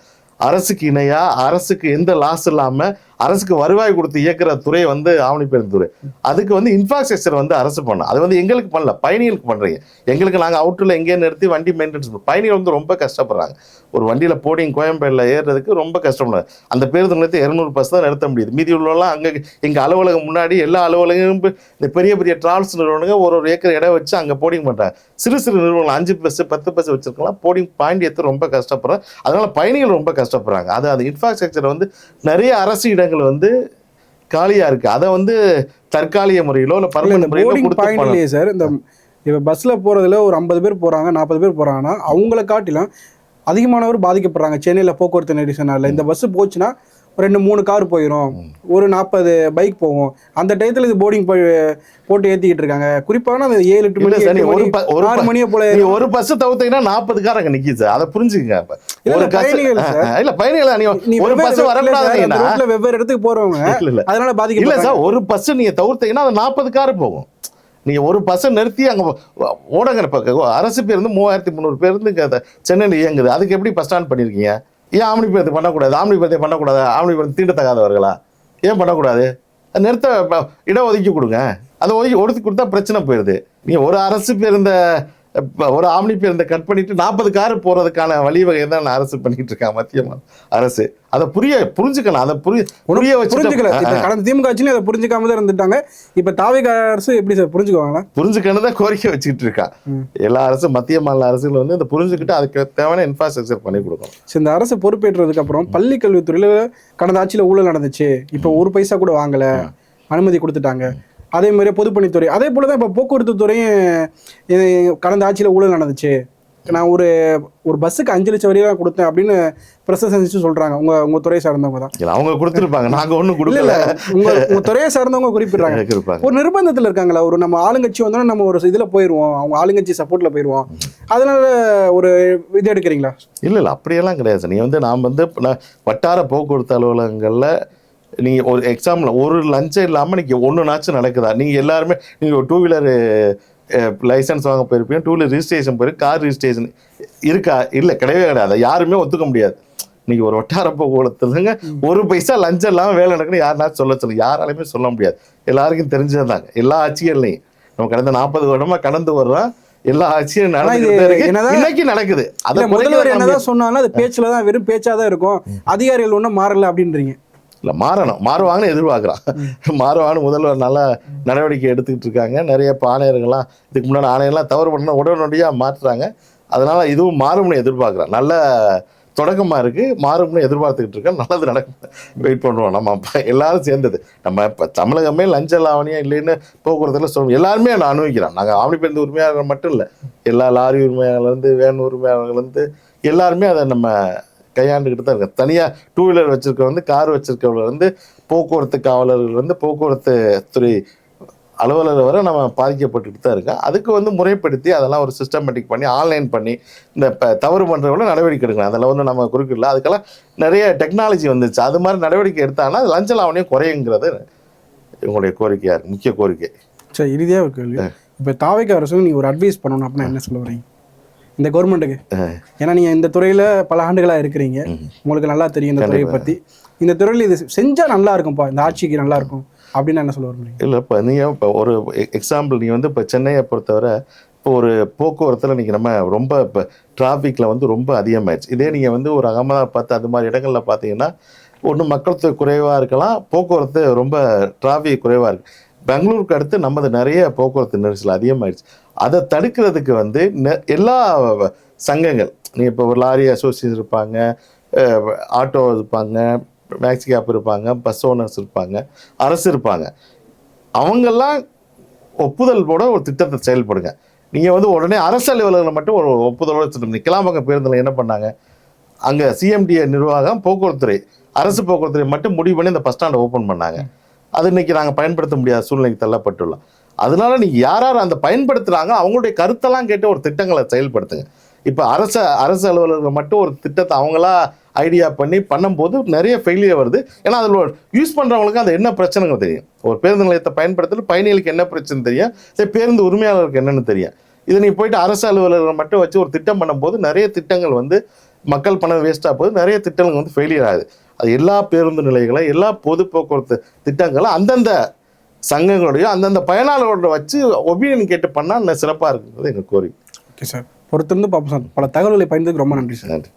அரசுக்கு இணையாக அரசுக்கு எந்த லாஸ் இல்லாமல் அரசுக்கு வருவாய் கொடுத்து இயக்கிற துறை வந்து ஆவணி பேருந்து துறை. அதுக்கு வந்து இன்ஃப்ராஸ்ட்ரக்சர் வந்து அரசு பண்ணணும். அது வந்து எங்களுக்கு பண்ணல, பயணிகளுக்கு பண்ணுறீங்க. எங்களுக்கு நாங்கள் அவுட்டரில் எங்கேயே நிறுத்தி வண்டி மெயின்டெனன்ஸ் பண்ணுறோம். பயணிகள் வந்து ரொம்ப கஷ்டப்படுறாங்க. ஒரு வண்டியில் போடிங் கோயம்பேடில் ஏறுறதுக்கு ரொம்ப கஷ்டப்படுறாங்க. அந்த பேருந்து நிறுத்தி 200 பஸ் தான் நிறுத்த முடியுது. மீதி உள்ளவெல்லாம் அங்கே எங்கள் அலுவலகம் முன்னாடி எல்லா அலுவலகம் இந்த பெரிய பெரிய டிராவல்ஸ் நிறுவனங்க ஒரு ஏக்கர் இடம் வச்சு அங்கே போடிங் பண்ணுறாங்க. சிறு நிறுவனங்கள் 5 பஸ் 10 பஸ் வச்சுருக்கலாம். போடிங் பாயிண்ட் ஏற்று ரொம்ப கஷ்டப்படுறாங்க. அதனால பயணிகள் ரொம்ப கஷ்டப்படுறாங்க. அது இன்ஃப்ராஸ்ட்ரக்சர் வந்து நிறைய அரசு இடங்கள் வந்து காலியா இருக்கு. அதை வந்து தற்காலிக முறையிலோ இல்லை பர்மனன்ட் முறையிலோ கொடுத்து சார். இந்த இப்போ பஸ்ஸில் போகிறதுல ஒரு 50 பேர் போகிறாங்க, 40 பேர் போகிறாங்கன்னா அவங்கள காட்டிலும் அதிகமானவர் பாதிக்கப்படுறாங்க சென்னையில் போக்குவரத்து நெரிசனால. இந்த பஸ்ஸு போச்சுன்னா 2-3 கார் போயிடும், ஒரு 40 பைக் போகும். அந்த டயத்தில் இது போர்டிங் போட்டு ஏற்றிக்கிட்டு இருக்காங்க. குறிப்பாக அந்த 7-8 மணி 6 மணியை போல ஒரு பஸ் தவிர்த்தீங்கன்னா 40 கார் அங்கே நிற்கிது சார். அதை புரிஞ்சுக்கங்க. வெவ்வேறு இடத்துக்கு போறவங்க அதனால பாதிக்க இல்ல சார். ஒரு பஸ் நீங்க தவிர்த்தீங்கன்னா அது 40 கார் போகும். நீங்க ஒரு பஸ்ஸை நிறுத்தி அங்க ஓடங்கிற அரசு பேருந்து 3300 பேருந்து சென்னையில் இயங்குது. அதுக்கு எப்படி பஸ் ஸ்டாண்ட் பண்ணிருக்கீங்க? ஏன் ஆம்னி பேருந்து பண்ணக்கூடாது? ஆம்னி பேருந்தை பண்ணக்கூடாது? ஆம்னி பேருந்து தீண்டத்தகாதவர்களா? ஏன் பண்ணக்கூடாது? நிறுத்த இடம் ஒதுக்கி கொடுங்க. அதை ஒதுக்கி கொடுத்தா பிரச்சனை போயிடுது. நீங்க ஒரு அரசு பேருந்த ஒரு ஆம்னி பேருந்தை கட் பண்ணிட்டு 40 கார் போறதுக்கான வழிவகை தான் அரசு பண்ணிட்டு இருக்காங்க மத்திய அரசு. அதை புரிஞ்சுக்கணும். அதை புரிய வச்சுக்கல. கடந்த திமுக ஆட்சியில அதை புரிஞ்சுக்காம தான் இருந்துட்டாங்க. இப்ப தாவேகா அரசு எப்படி சார் புரிஞ்சுக்குவாங்களா? புரிஞ்சுக்கணும் தான் கோரிக்கை வச்சுக்கிட்டு இருக்கா. எல்லா அரசும் மத்திய மாநில அரசுகள் வந்து இதை புரிஞ்சுக்கிட்டு அதுக்கு தேவையான இன்ஃப்ராஸ்ட்ரக்சர் பண்ணி கொடுக்கணும். இந்த அரசு பொறுப்பேற்றதுக்கு அப்புறம் பள்ளி கல்வித்துறையில கடந்த ஆட்சியில ஊழல் நடந்துச்சு. இப்ப 1 பைசா கூட வாங்கல, அனுமதி கொடுத்துட்டாங்க. அதே மாதிரி பொதுப்பணித்துறை அதே போல தான் இப்போ போக்குவரத்து துறையும் கடந்த ஆட்சியில் ஊழல் நடந்துச்சு. நான் ஒரு பஸ்ஸுக்கு 5 லட்சம் வரையும் தான் கொடுத்தேன் அப்படின்னு பிரஸ் செஞ்சு சொல்றாங்க. உங்க துறையை சார்ந்தவங்க தான். இல்ல அவங்க கொடுத்துருப்பாங்க, நாங்க ஒண்ணும் இல்ல கொடுக்கல. உங்க துறையை சார்ந்தவங்க குறிப்பிடுறாங்க. இருப்பாங்க. ஒரு நிர்பந்தத்தில் இருக்காங்களா, ஒரு நம்ம ஆளுங்கட்சி வந்தோம்னா நம்ம ஒரு இதுல போயிடுவோம், அவங்க ஆளுங்கட்சி சப்போர்ட்ல போயிடுவோம், அதனால ஒரு இது எடுக்கிறீங்களா? இல்ல அப்படியெல்லாம் கிடையாது சார். நீங்க வந்து நாம் வந்து வட்டார போக்குவரத்து அலுவலகங்கள்ல நீங்க ஒரு எக்ஸாம்பிள் ஒரு லஞ்சம் இல்லாம நீங்க ஒண்ணுனாச்சும் நடக்குதா? நீங்க எல்லாருமே நீங்க ஒரு 2 வீலர் லைசன்ஸ் வாங்க போயிருப்பீங்க, 2 வீலர் ரிஜிஸ்ட்ரேஷன் போயிருக்கு, கார் ரிஜிஸ்ட்ரேஷன் இருக்கா? இல்ல, கிடையவே கிடையாது. யாருமே ஒத்துக்க முடியாது. நீங்க ஒரு வட்டார போக்குவரத்துலங்க ஒரு பைசா லஞ்சம் இல்லாம வேலை நடக்குன்னு யாருனாச்சும் சொல்ல யாராலுமே சொல்ல முடியாது. எல்லாருக்கும் தெரிஞ்சதுதாங்க. எல்லா ஆட்சிகள்லையும் நம்ம கடந்த 40 வருடமா கடந்து வர்றோம். எல்லா ஆட்சியும் இன்னைக்கு நடக்குது. முதல்வர் என்னதான் சொன்னாலும் அது பேச்சுல தான், வெறும் பேச்சா தான் இருக்கும். அதிகாரிகள் ஒன்றும் மாறல அப்படின்றீங்க. இல்லை, மாறுவாங்கன்னு எதிர்பார்க்குறான். மாறுவாங்கன்னு முதல்வர் நல்லா நடவடிக்கை எடுத்துக்கிட்டு இருக்காங்க. நிறைய ஆணையர்கள்லாம் இதுக்கு முன்னாடி ஆணையர்லாம் தவறு பண்ண உடனடியாக மாற்றுறாங்க. அதனால இதுவும் மாறும்னு எதிர்பார்க்குறான். நல்ல தொடக்கமாக இருக்குது, மாறும்னு எதிர்பார்த்துக்கிட்டு இருக்கேன். நல்லது நடக்கும், வெயிட் பண்ணுவோம். நம்ம எல்லாரும் சேர்ந்தது. நம்ம இப்போ தமிழகமே லஞ்ச லாவணியம் இல்லைன்னு போக்குவரத்துல சொல்லுவோம். எல்லாருமே நான் அனுபவிக்கிறோம். நாங்கள் ஆவணி பேருந்து உரிமையாளர்கள் மட்டும் இல்லை, எல்லா லாரி உரிமையாளர்லேருந்து வேன் உரிமையாளர்கள்லேருந்து எல்லாருமே அதை நம்ம கையாண்டுக்கிட்டு தான் இருக்கு. தனியாக 2 வீலர் வச்சிருக்கவங்க, கார் வச்சிருக்கவங்க, போக்குவரத்து காவலர்கள், போக்குவரத்து துறை அலுவலர் வரை நம்ம பாதிக்கப்பட்டுட்டு தான் இருக்கோம். அதுக்கு முறைப்படுத்தி அதெல்லாம் ஒரு சிஸ்டமேட்டிக் பண்ணி ஆன்லைன் பண்ணி இந்த தவறு பண்ணுறவங்கள நடவடிக்கை எடுக்கணும். அதில் நம்ம குறுக்கிடல. அதுக்கெல்லாம் நிறைய டெக்னாலஜி வந்துச்சு. அது மாதிரி நடவடிக்கை எடுத்தாங்கன்னா லஞ்ச லாவணியம் குறையுங்கிறது உங்களுடைய கோரிக்கையாக இருக்குது, முக்கிய கோரிக்கை. சரி, இறுதியாக ஒரு கேள்வி. இப்போ தாவேக்கா அரசுக்கு நீங்கள் ஒரு அட்வைஸ் பண்ணணும் அப்படின்னா என்ன சொல்ல வரீங்க இந்த கவர்மெண்ட்டுக்கு? ஏன்னா நீங்கள் இந்த துறையில் பல ஆண்டுகளாக இருக்கிறீங்க, உங்களுக்கு நல்லா தெரியும் இந்த துறையை பற்றி. இந்த துறையில் இது செஞ்சால் நல்லா இருக்கும்ப்பா, இந்த ஆட்சிக்கு நல்லா இருக்கும் அப்படின்னு என்ன சொல்ல வரீங்க? இல்லை, இப்போ நீங்கள் இப்போ ஒரு எக்ஸாம்பிள் நீங்கள் இப்போ சென்னையை பொறுத்தவரை இப்போ ஒரு போக்குவரத்தில் நீங்கள் நம்ம ரொம்ப இப்போ டிராஃபிக்கில் ரொம்ப அதிகமாகிடுச்சு. இதே நீங்கள் ஒரு அகமதாபாத் அது மாதிரி இடங்களில் பார்த்தீங்கன்னா ஒன்று மக்கள் தொகை குறைவாக இருக்கலாம், போக்குவரத்து ரொம்ப டிராஃபிக் குறைவாக இருக்குது. பெங்களூருக்கு அடுத்து நமது நிறைய போக்குவரத்து நெரிசல் அதிகமாகிடுச்சு. அதை தடுக்கிறதுக்கு எல்லா சங்கங்கள், நீங்கள் இப்போ ஒரு லாரி அசோசியேஷன் இருப்பாங்க, ஆட்டோ இருப்பாங்க, மேக்ஸி கேப் இருப்பாங்க, பஸ் ஓனர்ஸ் இருப்பாங்க, அரசு இருப்பாங்க. அவங்கெல்லாம் ஒப்புதலோட ஒரு திட்டத்தை செயல்படுங்க. நீங்கள் உடனே அரசு அலுவலகங்களை மட்டும் ஒரு ஒப்புதலோட திட்டம் நிற்கலாம். பேருந்தில் என்ன பண்ணாங்க, அங்கே சிஎம்டிஏ நிர்வாகம் போக்குவரத்துறை அரசு போக்குவரத்துறை மட்டும் முடிவு பண்ணி இந்த பஸ் ஸ்டாண்டை ஓப்பன் பண்ணாங்க. அது இன்னைக்கு நாங்கள் பயன்படுத்த முடியாத சூழ்நிலைக்கு தள்ளப்பட்டுள்ளோம். அதனால நீங்கள் யார் யார் அந்த பயன்படுத்துகிறாங்க அவங்களுடைய கருத்தெல்லாம் கேட்டு ஒரு திட்டங்களை செயல்படுத்துங்க. இப்போ அரசு அலுவலர்கள் மட்டும் ஒரு திட்டத்தை அவங்களா ஐடியா பண்ணி பண்ணும்போது நிறைய ஃபெயிலியர் வருது. ஏன்னா அதில் யூஸ் பண்ணுறவங்களுக்கு அது என்ன பிரச்சனைகள் தெரியும். ஒரு பேருந்து நிலையத்தை பயன்படுத்துறது பயணிகளுக்கு என்ன பிரச்சனை தெரியும், சரி பேருந்து உரிமையாளருக்கு என்னென்னு தெரியும். இதை நீ போயிட்டு அரசு அலுவலர்கள் மட்டும் வச்சு ஒரு திட்டம் பண்ணும்போது நிறைய திட்டங்கள் மக்கள் பணம் வேஸ்ட்டாக போகுது, நிறைய திட்டங்கள் ஃபெயிலியர் ஆகுது. அது எல்லா பேருந்து நிலையங்களும் எல்லா பொது போக்குவரத்து திட்டங்களும் அந்தந்த சங்கங்களுடைய அந்தந்த பயனாளர்களோட வச்சு ஒப்பீனியன் கேட்டு பண்ணால் சிறப்பாக இருக்குங்கிறது எங்கள் கோரிக்கை. ஓகே சார், பொறுத்திருந்து பார்ப்போம் சார். பல தகவல்களை பயந்ததுக்கு ரொம்ப நன்றி சார். நன்றி.